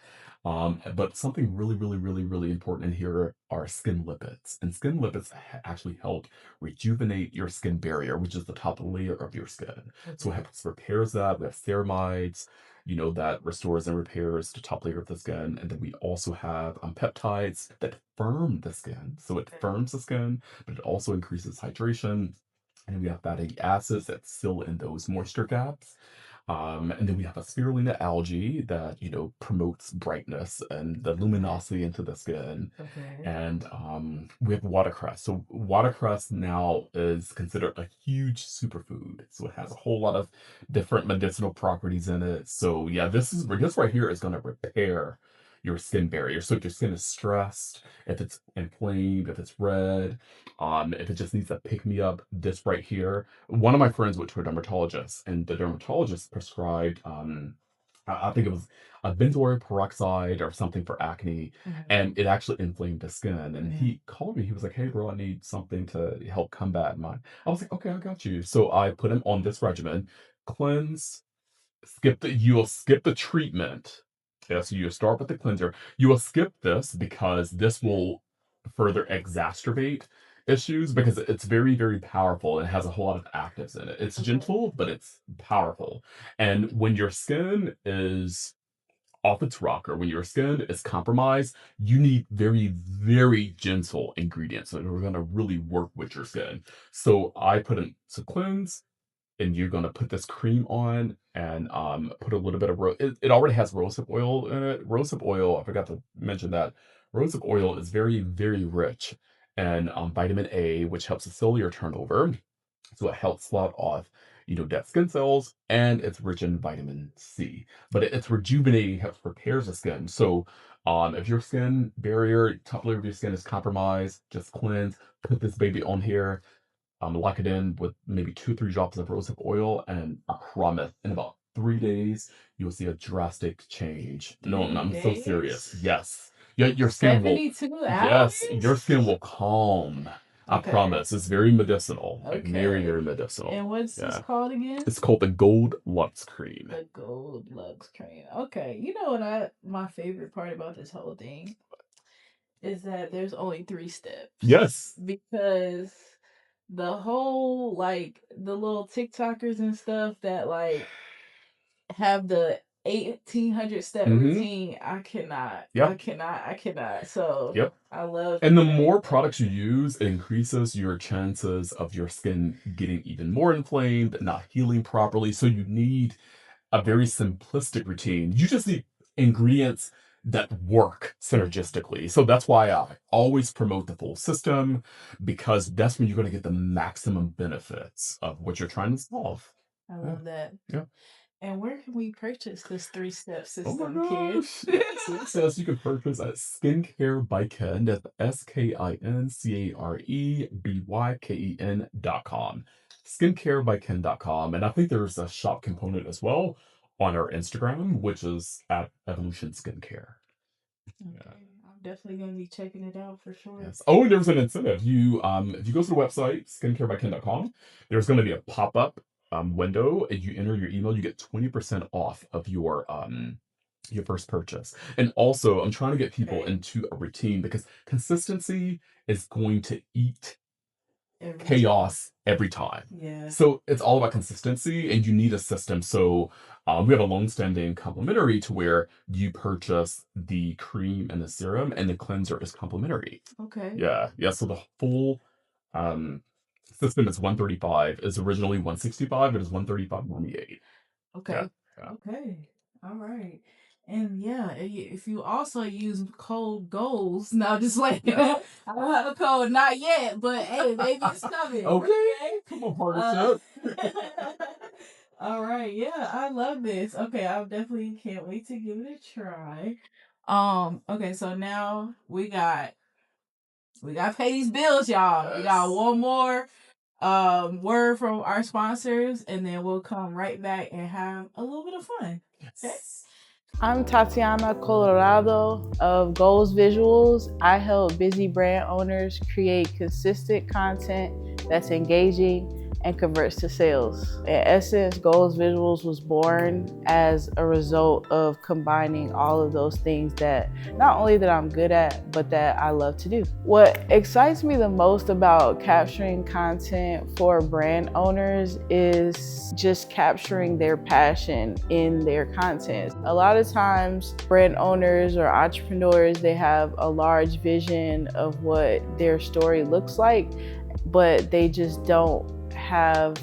But something really, really, really, really important in here are skin lipids. And skin lipids actually help rejuvenate your skin barrier, which is the top layer of your skin. So it
Okay.
helps repairs that. We have ceramides, you know, that restores and repairs the top layer of the skin. And then we also have peptides that firm the skin. So it
Okay.
firms the skin, but it also increases hydration, and we have fatty acids that fill in those moisture gaps. And then we have a spirulina algae that, you know, promotes brightness and the
Okay.
luminosity into the skin.
Okay.
And we have watercress. So watercress now is considered a huge superfood. So it has a whole lot of different medicinal properties in it. So yeah, this right here is going to repair your skin barrier. So if your skin is stressed, if it's inflamed, if it's red, if it just needs a pick me up, this right here. One of my friends went to a dermatologist, and the dermatologist prescribed, I think it was a benzoyl peroxide or something for acne,
Mhm.
and it actually inflamed the skin. And
Mhm.
he called me. He was like, "Hey, bro, I need something to help combat mine." I was like, "Okay, I got you." So I put him on this regimen: cleanse, you will skip the treatment. Yeah, so you start with the cleanser. You will skip this because this will further exacerbate issues because it's very, very powerful and has a whole lot of actives in it. It's
Okay.
gentle, but it's powerful. And when your skin is off its rocker, when your skin is compromised, you need very, very gentle ingredients that are going to really work with your skin. So I put in to cleanse, and you're gonna put this cream on and put a little bit of it already has rosehip oil in it. Rosehip oil, I forgot to mention that. Rosehip oil is very, very rich in vitamin A, which helps the cellular turnover. So it helps slough off, you know, dead skin cells, and it's rich in vitamin C. But it's rejuvenating, helps repairs the skin. So if your skin barrier, top layer of your skin is compromised, just cleanse, put this baby on here, lock it in with maybe 2, 3 drops of rosehip oil, and I promise in about 3 days you will see a drastic change. No,
Three
I'm so serious.
days?
Yes, your skin will.
72
Yes,
hours?
your skin will calm. I
Okay.
promise. It's very medicinal, like very, very
Okay.
medicinal.
And what's this
Yeah,
called again?
it's called the Gold Lux Cream.
The Gold Lux Cream. Okay. You know what my favorite part about this whole thing is that there's only 3 steps.
Yes.
Because the whole like the little TikTokers and stuff that like have the 1800 step
Mm-hmm.
routine, I cannot. I
Yep.
cannot. I cannot. So
Yep.
I love
And the
hearing
more products you use, it increases your chances of your skin getting even more inflamed, not healing properly. So you need a very simplistic routine. You just need ingredients that work synergistically. So that's why I always promote the full system, because that's when you're going to get the maximum benefits of what you're trying to solve.
I
Yeah.
love that.
Yeah.
And where can we purchase this 3 step
Oh my
system, kid?
gosh. Yes, it says you can purchase at Skincare by Ken. That's SKINCAREBYKEN.com. Skincarebyken.com. And I think there's a shop component as well on our Instagram, which is at Evolution Skincare. Yeah.
Okay, I'm definitely gonna be checking it out for sure.
Yes. Oh, and there's an incentive. You if you go to the website, skincarebyken.com, there's gonna be a pop-up window, and you enter your email, you get 20% off of your first purchase. And also, I'm trying to get people
Okay.
into a routine because consistency is going to eat
every time.
chaos every time.
Yeah.
So it's all about consistency, and you need a system. So we have a long-standing complimentary to where you purchase the cream and the serum, and the cleanser is complimentary.
Okay.
Yeah, yeah. So the full um, system is 135. It's originally 165. It is 135.98. Yeah,
Okay.
yeah.
Okay. All right. And yeah, if you also use code goals, now just like
Yes.
I don't have a code, not yet, but hey, maybe it's coming.
Okay. Come on, partnership.
All right. Yeah, I love this. Okay, I definitely can't wait to give it a try. Okay, so now we got to pay these bills, y'all. We got
Yes.
one more word from our sponsors, and then we'll come right back and have a little bit of fun. Okay.
Yes.
I'm Tatiana Colorado of Goals Visuals. I help busy brand owners create consistent content that's engaging and converts to sales. In essence, Goals Visuals was born as a result of combining all of those things that not only that I'm good at, but that I love to do. What excites me the most about capturing content for brand owners is just capturing their passion in their content. A lot of times, brand owners or entrepreneurs, they have a large vision of what their story looks like, but they just don't have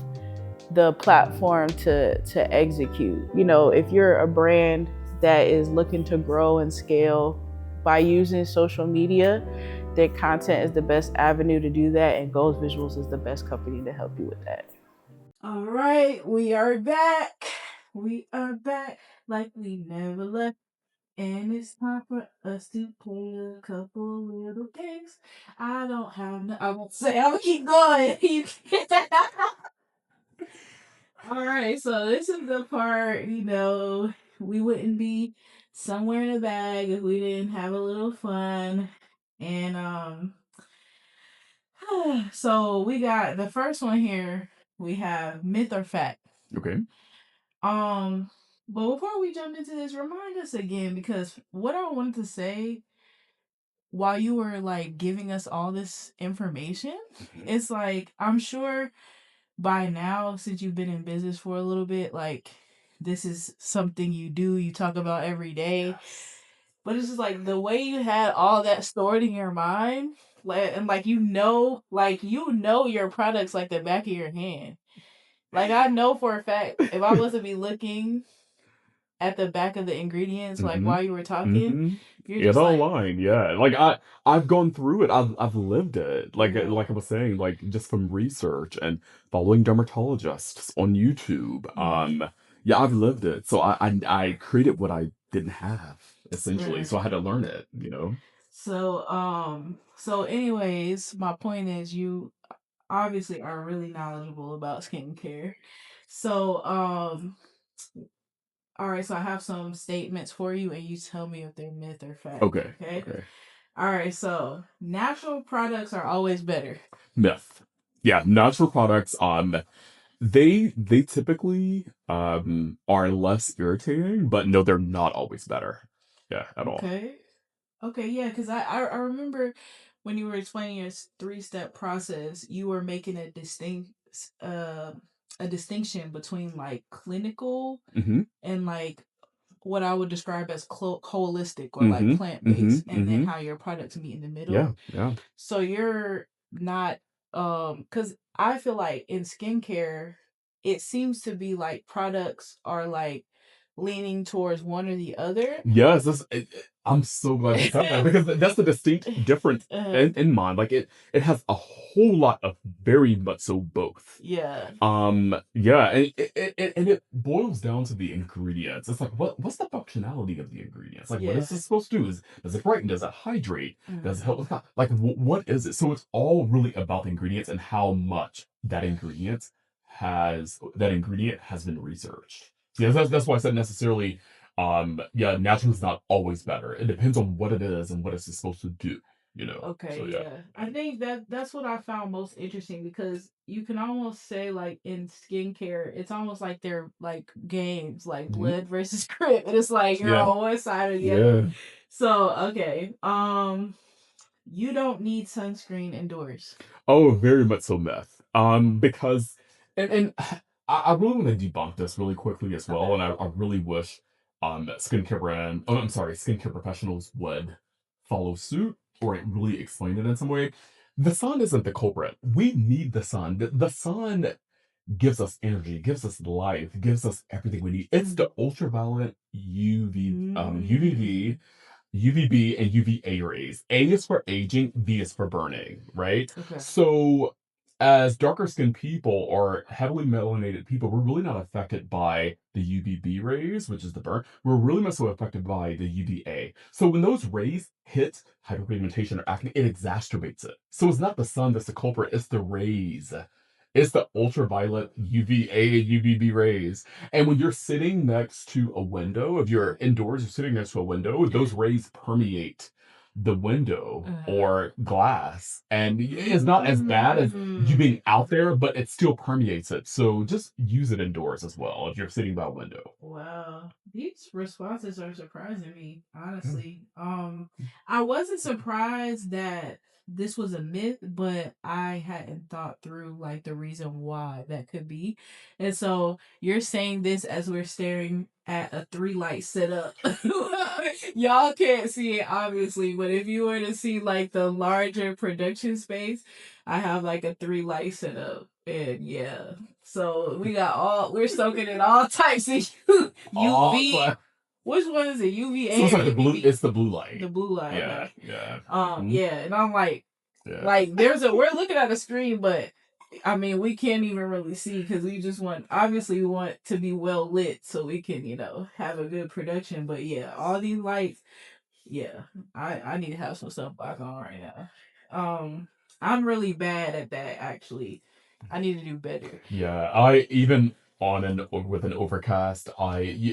the platform to execute. You know, if you're a brand that is looking to grow and scale by using social media, their content is the best avenue to do that, and Goals Visuals is the best company to help you with that. All right, we are back. We are back like we never left. And it's time for us to play a couple little games. I don't have no. I won't say. I'm gonna keep going. All right. So this is the part. We wouldn't be somewhere in a bag if we didn't have a little fun. And so we got the first one here. We have myth or fact.
Okay.
Um, but before we jump into this, remind us again because what I wanted to say while you were like giving us all this information, it's like I'm sure by now, since you've been in business for a little bit, like this is something you do, you talk about every day.
Yes.
But it's just like the way you had all that stored in your mind, like, and like you know your products like the back of your hand. Like I know for a fact, if I was to be looking at the back of the ingredients, like
Mm-hmm.
while you were talking,
Mm-hmm.
you're
It's
just
all
like,
line, yeah. Like I've gone through it. I've lived it.
yeah,
Like I was saying, like just from research and following dermatologists on YouTube.
mm-hmm.
Yeah, I've lived it. So I created what I didn't have, essentially.
Right.
So I had to learn it, you know?
So anyways, my point is you obviously are really knowledgeable about skincare. So, all right, so I have some statements for you and you tell me if they're myth or fact,
Okay.
okay?
Okay.
All right, so natural products are always better.
Myth. Yeah, natural products, they typically are less irritating, but no, they're not always better. Yeah, at all.
Okay. Okay, yeah, because I remember when you were explaining your three-step process, you were making uh a distinction between like clinical
Mm-hmm.
and like what I would describe as holistic or like
Mm-hmm.
plant-based,
Mm-hmm.
and then
Mm-hmm.
how your products meet in the
Yeah,
middle.
yeah.
So you're not because I feel like in skincare, it seems to be like products are like leaning towards one or the other.
Yes, I'm so glad you said that because that's the distinct difference
uh,
in mind. Like it has a whole lot of very much so both.
yeah.
Yeah, and it boils down to the ingredients. It's like what's the functionality of the ingredients? Like what
Yeah.
is this supposed to do? Does it brighten? Does it hydrate? Does it
Mhm.
help with like what is it? So it's all really about the ingredients and how much that ingredient has been researched. Yeah, that's why I said necessarily yeah, natural is not always better. It depends on what it is and what it's supposed to do, you know.
Okay,
So yeah.
yeah. I think that's what I found most interesting because you can almost say like in skincare, it's almost like they're like games, like
Mhm.
blood versus grit. And it's like you're
Yeah.
on one side or the other.
Yeah.
So okay. You don't need sunscreen indoors.
Oh, very much so myth. Because and I really want to debunk this really quickly as well,
Okay.
and I really wish skincare brand oh I'm sorry, skincare professionals would follow suit or really explain it in some way. The sun isn't the culprit. We need the sun. The sun gives us energy, gives us life, gives us everything we need. It's the ultraviolet
Mm.
UVV UVB and UVA rays. A is for aging, B is for burning, right?
Okay.
So, as darker skinned people or heavily melanated people, we're really not affected by the UVB rays, which is the burn. We're really much so affected by the UVA. So, when those rays hit hyperpigmentation or acne, it exacerbates it. So, it's not the sun that's the culprit, it's the rays. It's the ultraviolet UVA and UVB rays. And when you're sitting next to a window, if you're indoors, you're sitting next to a window, those rays permeate the window
Uh,
or glass. And it's not as bad as you
mm.
being out there, but it still permeates it. So just use it indoors as well if you're sitting by a window.
Wow, these responses are surprising me,
Yeah.
honestly. I wasn't surprised that this was a myth, but I hadn't thought through like the reason why that could be. And so you're saying this as we're staring at a three light setup. Y'all can't see it obviously, but if you were to see like the larger production space, I have like a three light setup. And yeah, so we're soaking in all types of
Oh,
UV. Which one is it?
so
UVA
it's
or
like
UVB?
it's the blue
The
light.
blue light.
Yeah,
Okay.
yeah.
Yeah, and I'm
Yeah.
like we're looking at a screen, but I mean we can't even really see because we just want obviously we want to be well lit so we can have a good production. But yeah, all these lights. Yeah, I need to have some stuff back on right now. I'm really bad at that actually. I need to do better.
Yeah, I even on an with an overcast,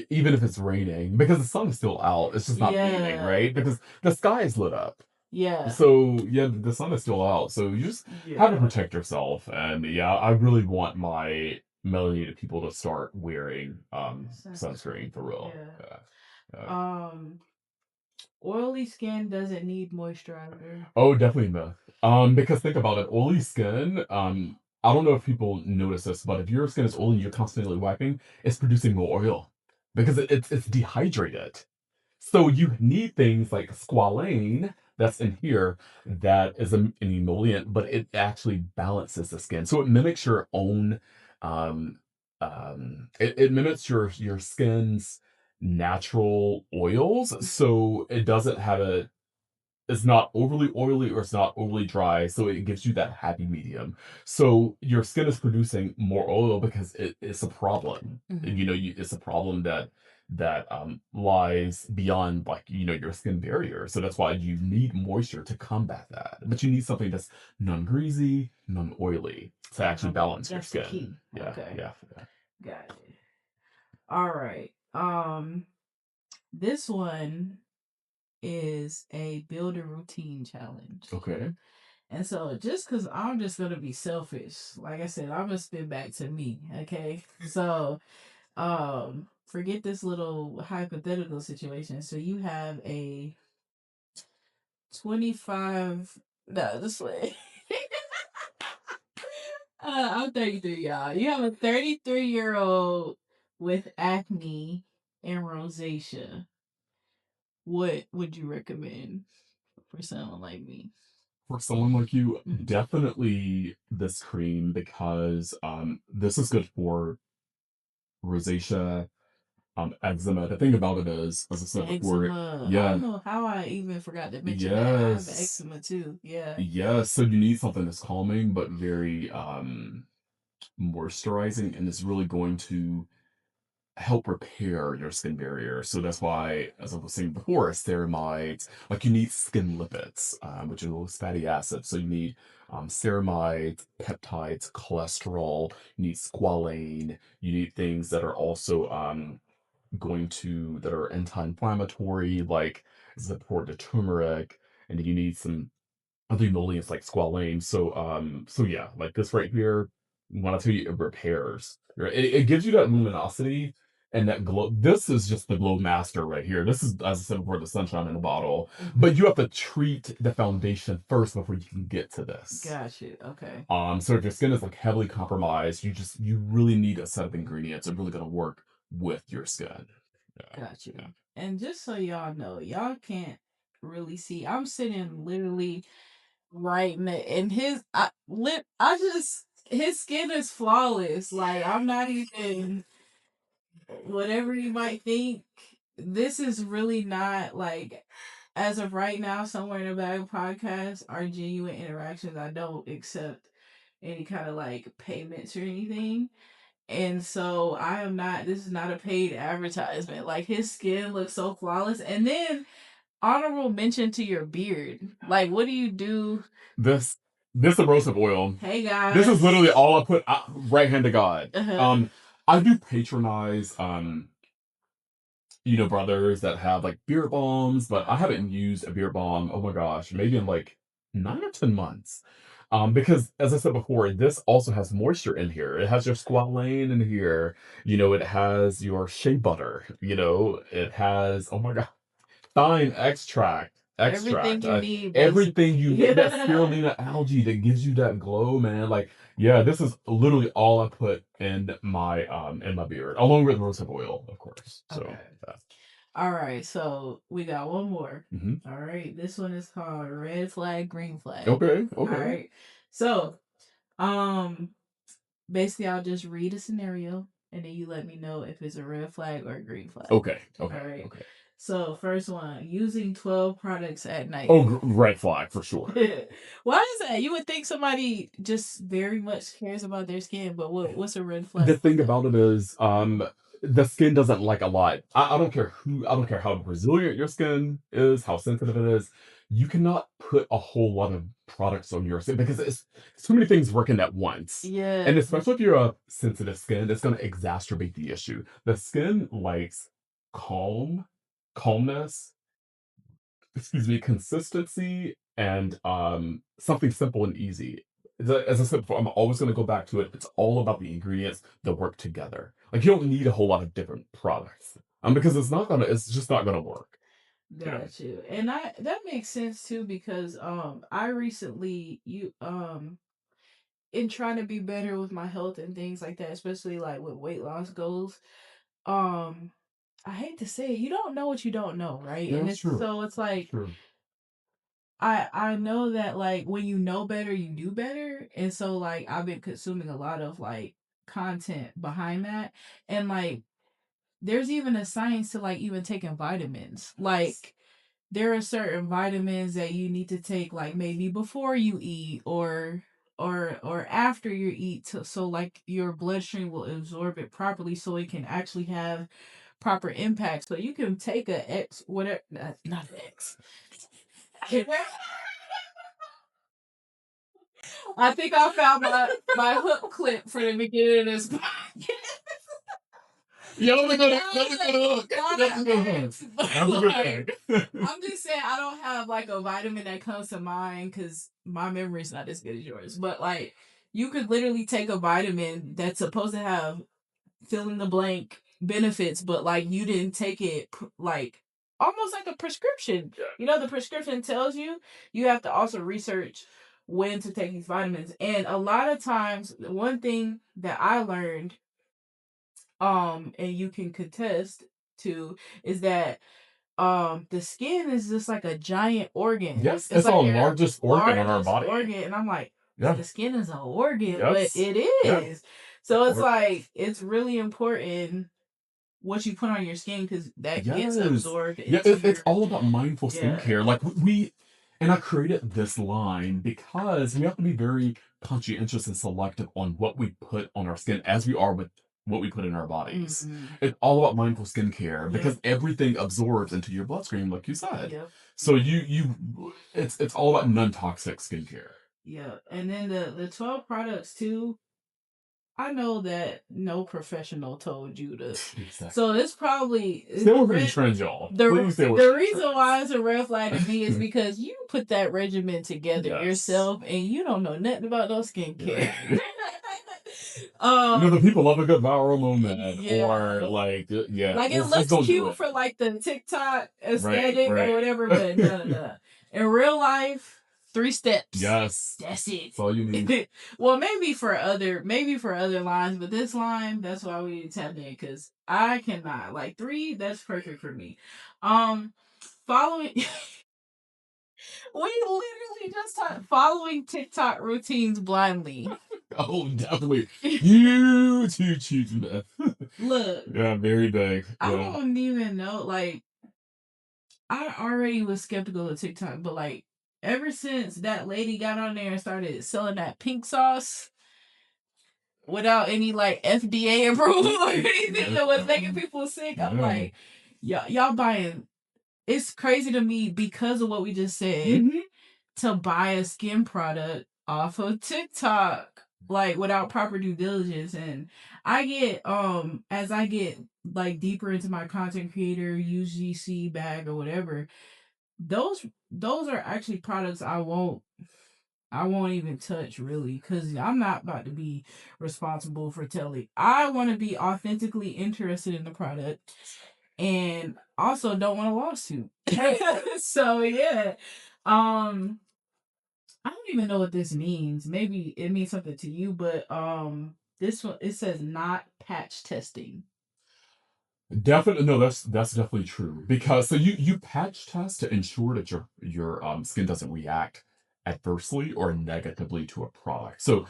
even if it's raining, because the sun is still out, it's just not beaming,
Yeah.
right? Because the sky is lit up.
Yeah.
So yeah, the sun is still out. So you just have to
Yeah.
protect yourself. And yeah, I really want my melanated people to start wearing
Sunscreen.
sunscreen for real.
Yeah.
Yeah. Yeah.
Um, oily skin doesn't need moisturizer.
Oh, definitely myth. Because think about it, oily skin, I don't know if people notice this, but if your skin is oily and you're constantly wiping, it's producing more oil because it's dehydrated. So you need things like squalane that's in here that is an emollient, but it actually balances the skin. So it mimics your own um it mimics your skin's natural oils. So it doesn't have a it's not overly oily or it's not overly dry, so it gives you that happy medium. So your skin is producing more oil because it's a problem.
Mm-hmm.
It's a problem that lies beyond like your skin barrier. So that's why you need moisture to combat that. But you need something that's non-greasy, non-oily to actually balance your
That's the
skin.
key.
Yeah,
Okay.
yeah, yeah.
Got it. All right. This one is a build a routine challenge.
Okay.
And so just because I'm just gonna be selfish, like I said, I'm gonna spin back to me. Okay. So forget this little hypothetical situation. So you have a 25 no this way. I'm 33, y'all. You have a 33-year-old with acne and rosacea. What would you recommend for someone like me?
For someone like you,
Mm.
definitely this cream because this is good for rosacea, eczema. The thing about it is, as I said before,
Eczema. I
yeah,
don't know how I even forgot to mention that. I have
yes,
eczema too. Yeah.
yes. So you need something that's calming but very moisturizing, and it's really going to help repair your skin barrier. So that's why, as I was saying before, ceramides, like you need skin lipids, which are those fatty acids. So you need ceramides, peptides, cholesterol, you need squalane, you need things that are also that are anti-inflammatory, like support the turmeric, and then you need some other emollients like squalane. So yeah, like this right here, when I tell you it repairs, right? It gives you that luminosity, and that glow. This is just the glow master right here. This is, as I said before, the sunshine in the bottle.
Mhm.
But you have to treat the foundation first before you can get to this.
Got you. Okay.
So if your skin is like heavily compromised, you really need a set of ingredients that really gonna work with your skin. Yeah,
Got you.
yeah.
And just so y'all know, y'all can't really see. I'm sitting literally right in his I just his skin is flawless. Like I'm not even whatever you might think. This is really not like as of right now, somewhere in the bag podcast, our genuine interactions. I don't accept any kind of like payments or anything. And so I am not, this is not a paid advertisement. Like his skin looks so flawless. And then honorable mention to your beard. Like, what do you do?
This this erosive oil.
Hey
This is
guys.
literally all I put right hand to God.
Uh-huh.
I do patronize brothers that have like beard balms, but I haven't used a beard balm, oh my gosh, maybe in like 9 or 10 months. Because as I said before, this also has moisture in here. It has your squalane in here. It has your shea butter. It has, oh my god, thyme
Everything
extract,
you need,
everything you
basically.
need. That spirulina algae that gives you that glow, man. Like, yeah, this is literally all I put in my beard, along with rosehip oil, of course. So,
Okay. All right, so we got one more.
mhm.
All right, this one is called red flag, green flag.
Okay,
All
okay,
right, so um, basically, I'll just read a scenario, and then you let me know if it's a red flag or a green flag.
okay,
All
okay,
right.
okay.
So first one, using 12 products at night.
Oh, red flag for sure.
Why is that? You would think somebody just very much cares about their skin, but what's a red flag?
The thing about it is, the skin doesn't like a lot. I don't care how resilient your skin is, how sensitive it is. You cannot put a whole lot of products on your skin because it's too many things working at once.
Yeah.
And especially if you're a sensitive skin, it's going to exacerbate the issue. The skin likes calmness, excuse me, consistency, and something simple and easy. As I said before, I'm always going to go back to it. It's all about the ingredients that work together. Like you don't need a whole lot of different products, because it's just not gonna work. Yeah.
Got you. And I that makes sense too because I recently in trying to be better with my health and things like that, especially like with weight loss goals, um I hate to say it, you don't know what you don't know, right?
Yeah,
And
that's
it's
true.
so it's like
True.
I know that like when you know better, you do better. And so like I've been consuming a lot of like content behind that. And like there's even a science to like even taking vitamins. Like there are certain vitamins that you need to take like maybe before you eat or after you eat so like your bloodstream will absorb it properly so it can actually have proper impact. So you can take a X whatever not X. I think I found my hook clip for the beginning of this podcast.
Yeah, that's a good hook. That's a good hook. That's a good
Like,
thing.
I'm just saying I don't have like a vitamin that comes to mind because my memory's not as good as yours. But like you could literally take a vitamin that's supposed to have fill in the blank benefits, but like you didn't take it like almost like a prescription. You know, the prescription tells you you have to also research when to take these vitamins. And a lot of times, one thing that I learned, and you can contest to, is that the skin is just like a giant organ.
Yes,
It's
it's
like
our
your
largest organ on our
largest
body.
organ. And I'm like,
Yeah.
the skin is an organ, but
Yes.
it
Yeah.
is. So it's like it's really important what you put on your skin because that gets
Yes.
absorbed
Yeah,
into
it's
your
all about mindful
yeah.
skincare. Like and I created this line because we have to be very conscientious and selective on what we put on our skin as we are with what we put in our bodies.
Mm-hmm.
It's all about mindful skincare because
Yep.
everything absorbs into your bloodstream, like you said.
Yep.
So it's all about non-toxic skincare.
Yeah. And then the 12 products too. I know that no professional told you to.
Exactly.
So this probably
Stay away from the trends, y'all. Please stay away
the
from the
reason
trends.
why it's a red flag to me is because you put that regimen together
Yes.
yourself and you don't know nothing about no skincare.
The people love a good viral moment, or
Yeah.
like, yeah,
Like, it
just
looks
don't do
cute
it.
for, like, the TikTok
Right,
aesthetic or
right.
whatever, but no, no, no. In real life, 3 steps.
Yes,
That's
that's all you need.
it. Well, maybe for other lines, but this line, that's why we need to tap in, because I cannot. Like, 3, that's perfect for me. Um, following we literally just talked following TikTok routines blindly.
Oh, definitely huge, huge, huge myth.
Look,
Yeah, very big.
I
Yeah.
don't even know, like, I already was skeptical of TikTok, but like ever since that lady got on there and started selling that pink sauce without any like FDA approval or anything that was making people sick, I'm
Yeah.
like, y'all buying. It's crazy to me because of what we just said
Mhm.
to buy a skin product off of TikTok like without proper due diligence. And I get as I get like deeper into my content creator UGC bag or whatever, those are actually products I won't even touch really, because I'm not about to be responsible for telling. I want to be authentically interested in the product and also don't want a lawsuit. So yeah. Um I don't even know what this means. Maybe it means something to you, but this one, it says not patch testing.
Definitely, no. That's definitely true, because so you patch test to ensure that your skin doesn't react adversely or negatively to a product. So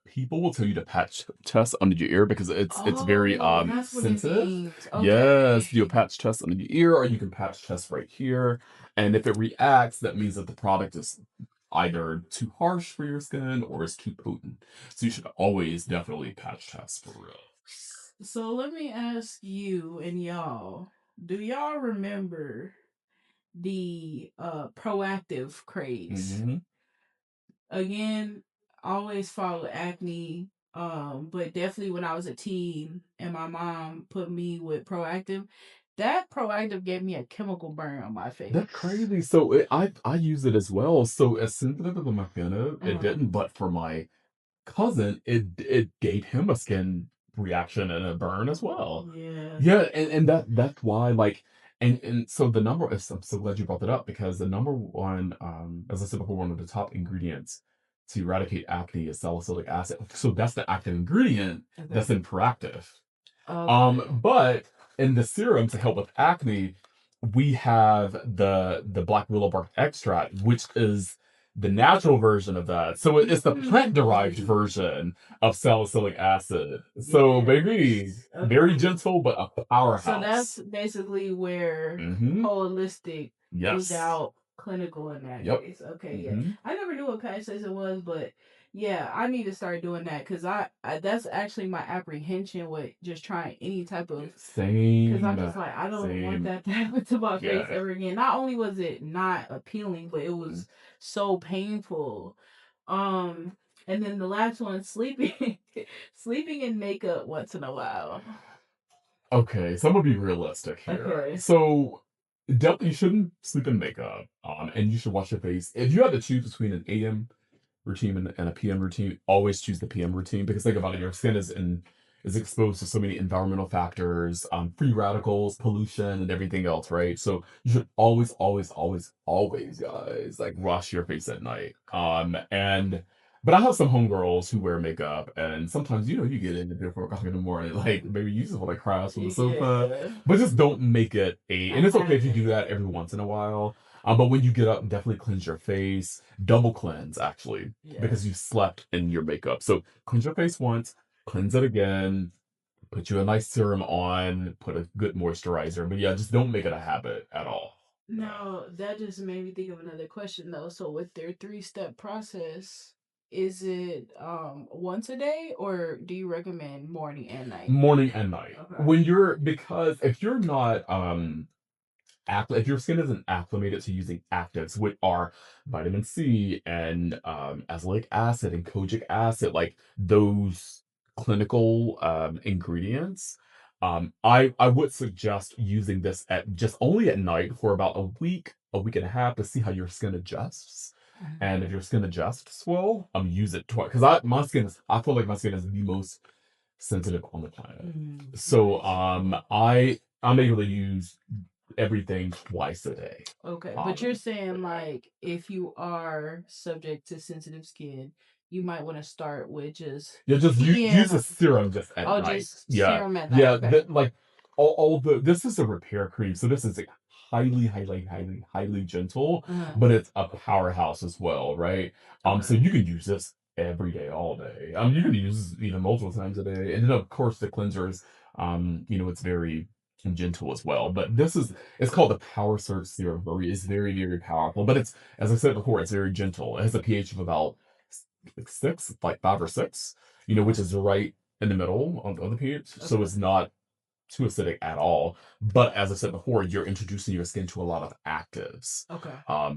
people will tell you to patch test under your ear because it's very
Oh, that's what it
sensitive.
means.
Yes,
Okay.
do a patch test under your ear, or you can patch test right here. And if it reacts, that means that the product is either too harsh for your skin or is too potent. So you should always definitely patch test for real.
So let me ask you and y'all, do y'all remember the proactive craze?
Hmm.
Again, always fought with acne. But definitely when I was a teen and my mom put me with proactive, that proactive gave me a chemical burn on my
That's
face.
crazy. So I use it as well. So as sensitive as my skin is, it
Uh,
didn't. But for my cousin, it gave him a skin reaction and a burn as well.
yeah.
Yeah, and that's why, like, and so the number is, I'm so glad you brought that up, because the number one, as I said before, one of the top ingredients to eradicate acne is salicylic acid. So that's the active ingredient
Okay.
that's in Proactive.
Okay.
But in the serum to help with acne, we have the black willow bark extract, which is the natural version of that. So it's the plant derived
Mm.
version of salicylic acid. So baby,
Yes.
very
Okay.
gentle but a
So that's
powerhouse.
basically where
Mm-hmm.
holistic moved
Yes.
out clinical in that
Yep.
case. Okay, yeah.
Mm-hmm.
I never knew what patch test it was, but yeah, I need to start doing that because I that's actually my apprehension with just trying any type of, because I'm
Same.
just like, I don't want
Same.
that to happen to my face
Yeah.
ever again. Not only was it not appealing, but it was so painful. Um, and then the last one, sleeping, sleeping in makeup once in a while.
Okay, so I'm gonna be realistic here.
Okay.
So, definitely you shouldn't sleep in makeup, and you should wash your face. If you had to choose between an AM routine and a PM routine, always choose the PM routine, because think about it, your skin is exposed to so many environmental factors, free radicals, pollution, and everything else, right? So you should always, always, always, always, guys, like wash your face at night. And but I have some homegirls who wear makeup, and sometimes you get in at 4 o'clock in the morning, like maybe you just want to crash on the sofa,
Yeah.
but just don't make it a.
A
And it's okay if you do
habit.
that every once in a while. But when you get up, definitely cleanse your face, double cleanse actually, because you
Yes.
slept in your makeup. So cleanse your face once, cleanse it again, put you a nice serum on, put a good moisturizer. But yeah, just don't make it a habit at all. Yeah.
No, that just made me think of another question though. So with their 3-step process, is it once a day or do you recommend morning and night?
Morning and night.
Okay.
When you're Because if you're not if your skin isn't acclimated to using actives, which are vitamin C and azelaic acid and kojic acid, like those clinical ingredients, I would suggest using this at just only at night for about a week and a half, to see how your skin adjusts. And if your skin adjusts well, use it twice. Because I feel like my skin is the most sensitive on the planet. So
Nice.
I'm able to use everything twice a day.
Okay, but you're saying like if you are subject to sensitive skin, you might want to start with just
Yeah, just use a serum just at
oh,
night.
just
Yeah,
serum at night.
yeah.
Okay.
Like all the this is a repair cream, so this is like highly gentle,
Uh-huh.
but it's a powerhouse as well, right? So
Okay.
you can use this every day, all day. You can use this, multiple times a day, and then of course the cleanser is, it's very gentle as well. But it's called the Power Surge Serum. It's very powerful, but it's, as I said before, it's very gentle. It has a pH of about like six, like 5 or 6, which
Okay.
is right in the middle on the pH. So
Okay.
it's not too acidic at all. But as I said before, you're introducing your skin to a lot of actives.
Okay.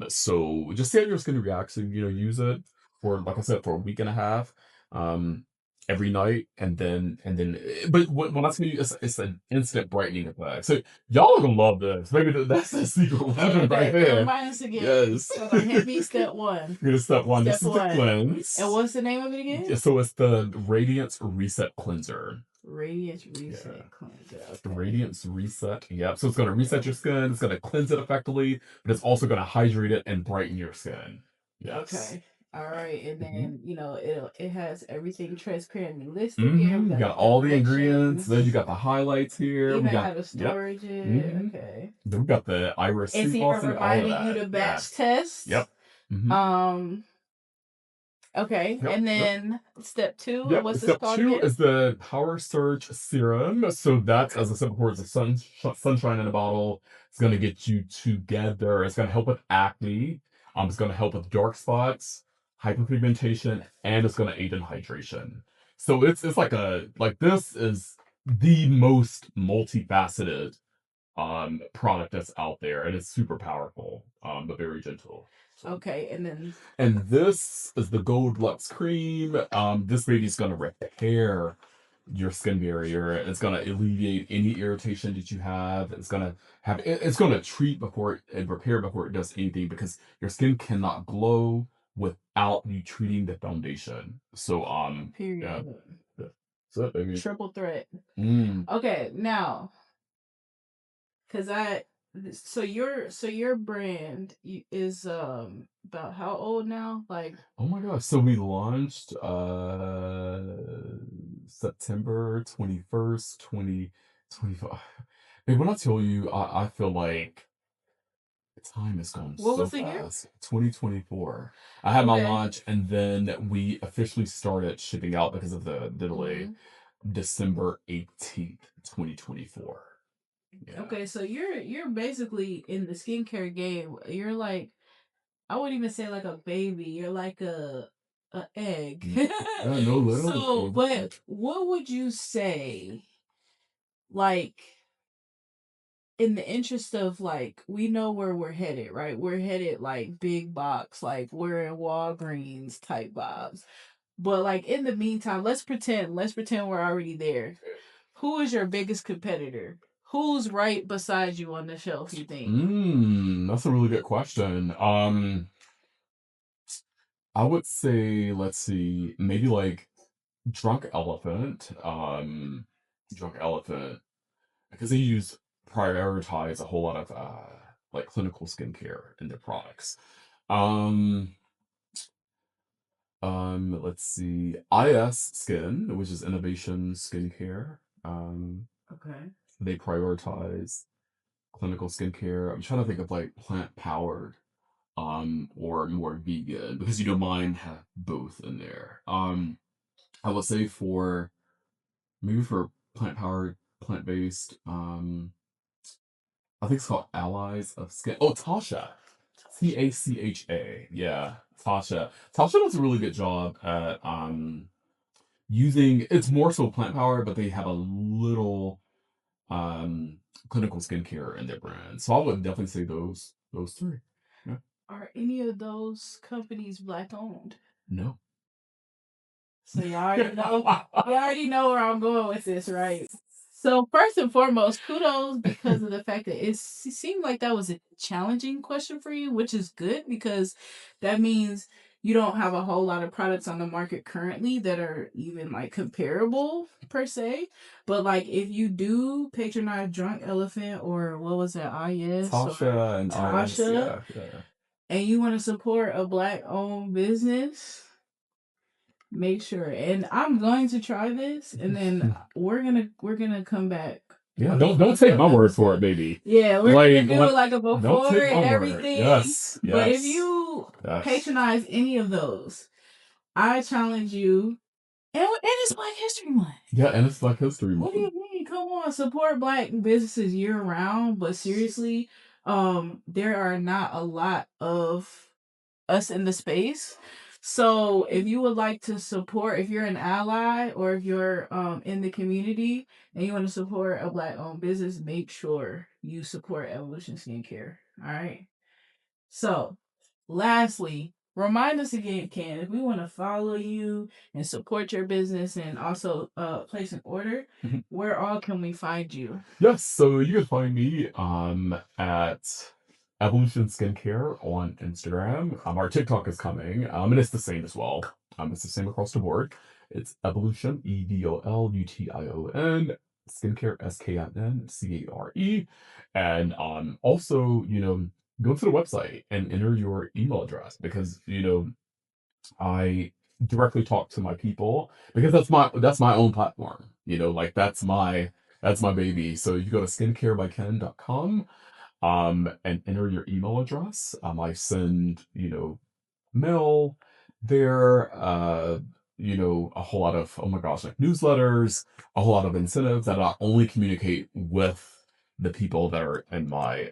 So just see how your skin reacts, and use it for, like I said, for a week and a half, every night, but when I tell you it's an instant brightening effect. So y'all are gonna love this. Maybe that's the secret weapon right
Okay.
there.
Remind us again.
Yes.
So like hit me step one.
Here's step one.
Step
This is the
one.
cleanse.
And what's the name of it again?
So it's the Radiance Reset Cleanser.
Radiance Reset
Yeah.
Cleanser.
The
Okay.
Radiance Reset. Yep. So it's going to reset your skin. It's going to cleanse it effectively, but it's also going to hydrate it and brighten your skin. Yes.
Okay. All right. And
Mm-hmm.
then, it has everything transparently listed here.
Mm-hmm.
We
You
got
got all the ingredients.
directions.
Then you got the highlights here.
Even
We got,
how to
yep.
storage it.
Mm-hmm.
Okay.
Then we got the iris
It's
sea
even
moss and all of
reminding you
that.
to batch
Yes.
test.
Yep. Mm-hmm.
Okay.
Yep,
And
yep.
then step two,
Yep.
what's this
Step
called
2
again?
is the Power Surge Serum. So that's, as I said before, it's a sunshine in a bottle. It's going to get you together. It's going to help with acne. It's going to help with dark spots, hyperpigmentation, and it's going to aid in hydration. So it's like this is the most multifaceted product that's out there, and it's super powerful, but very gentle. So.
Okay.
And this is the Gold Lux Cream. This baby's gonna repair your skin barrier. It's gonna alleviate any irritation that you have. It's gonna treat before and repair before it does anything, because your skin cannot glow without you treating the foundation. So
Period.
yeah. That's it, baby.
Triple threat.
Mm.
Okay. Now, because your brand is about how old now? Like,
Oh my gosh. So we launched September 21st, 2025. Hey, when I tell you, I feel like time has gone
what
so
was the year?
fast. 2024. I had my
Okay.
launch, and then we officially started shipping out because of the delay. December 18th, 2024. Yeah.
Okay, so you're basically in the skincare game. You're like, I wouldn't even say like a baby. You're like a egg.
Yeah, no, literally.
So, but what would you say, like, in the interest of like, we know where we're headed, right? We're headed like big box, like we're in Walgreens type vibes. But like in the meantime, let's pretend we're already there. Who is your biggest competitor? Who's right beside you on the shelf, you think?
That's a really good question. I would say, let's see, maybe like Drunk Elephant. Drunk Elephant, because they prioritize a whole lot of like clinical skincare in their products. Um, let's see, IS Skin, which is Innovation Skincare.
Okay.
They prioritize clinical skincare. I'm trying to think of like plant powered, or more vegan, because mine have both in there. I would say for plant powered, plant based, I think it's called Allies of Skin. Oh, Tasha. Tacha. Yeah, Tasha. Tasha does a really good job at using, it's more so plant powered, but they have a little clinical skincare in their brand. So I would definitely say those three. Yeah.
Are any of those companies black owned?
No.
So you already know. You already know where I'm going with this, right? So first and foremost, kudos because of the fact that it seemed like that was a challenging question for you, which is good because that means you don't have a whole lot of products on the market currently that are even like comparable per se. But like if you do patronize Drunk Elephant or what was that, IS or
Tasha and IS,
Tasha,
yeah.
and you want to support a black owned business, make sure. And I'm going to try this, and then we're gonna come back.
Yeah,
On the
don't take my
follow-up
word for it,
episode.
baby.
Yeah, we're
Like,
gonna do it like a
don't
before
take my
and
word.
everything.
Yes,
But if
yes,
you
yes.
patronize any of those, I challenge you. And it's Black History Month.
Yeah, and it's Black History
What
Month.
do you mean? Come on, support black businesses year round. But seriously, there are not a lot of us in the space. So if you would like to support, if you're an ally or if you're in the community and you want to support a black owned business, make sure you support Evolution Skincare. All right. So lastly, remind us again, Ken, if we want to follow you and support your business and also place an order, where all can we find you?
Yes, so you can find me at Evolution Skincare on Instagram. Our TikTok is coming, and it's the same as well. It's the same across the board. It's Evolution, EVOLUTION, Skincare, SKINCARE. And also, go to the website and enter your email address because, I directly talk to my people because that's my own platform. Like that's my baby. So you go to skincarebyken.com and enter your email address. I send, mail there, a whole lot of, oh my gosh, like newsletters, a whole lot of incentives that I only communicate with the people that are in my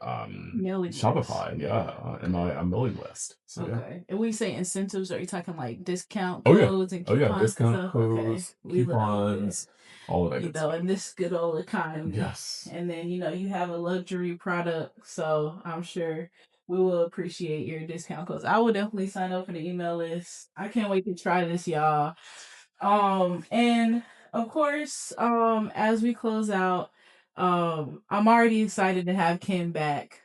Mailing
Shopify,
list.
in my mailing list. So yeah.
Okay. And when you say incentives, are you talking like discount
Oh yeah.
codes and
Oh yeah.
coupons and
Discount
stuff? Okay.
codes,
We love it.
coupons, all of that
You
good
know,
stuff.
in this good old economy.
Yes.
And then, you have a luxury product. So I'm sure we will appreciate your discount codes. I will definitely sign up for the email list. I can't wait to try this, y'all. And of course, as we close out, I'm already excited to have Ken back.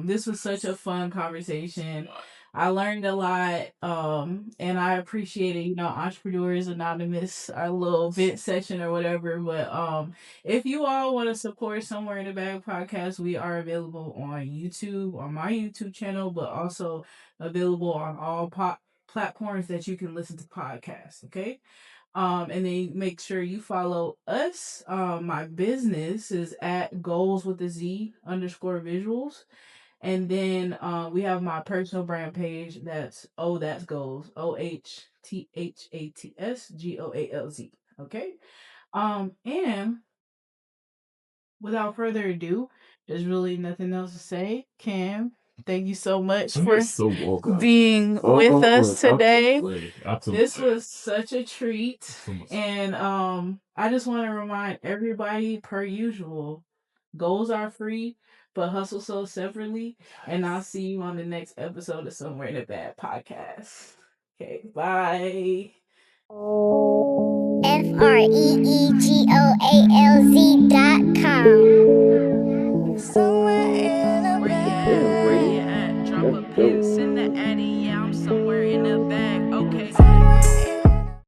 This was such a fun conversation. I learned a lot, and I appreciate it. Entrepreneurs Anonymous, our little vent session or whatever. But if you all want to support Somewhere in the Bag podcast, we are available on YouTube, on my YouTube channel, but also available on all platforms that you can listen to podcasts. Okay. And then make sure you follow us. My business is at goals with a Z underscore visuals. And then we have my personal brand page. That's goals. OHTHATSGOALZ. Okay. And without further ado, there's really nothing else to say. Cam, thank you so much
You're
for
so welcome.
being with us today.
Absolutely.
This was such a treat.
So much.
And I just want to remind everybody, per usual, goals are free, but hustle sold separately. And I'll see you on the next episode of Somewhere in the Bad podcast. Okay, bye.
FREEGOALZ.com. Somewhere in a
Where you at? Where you at? Drop a pin, send the addy. Yeah, I'm somewhere in the bag.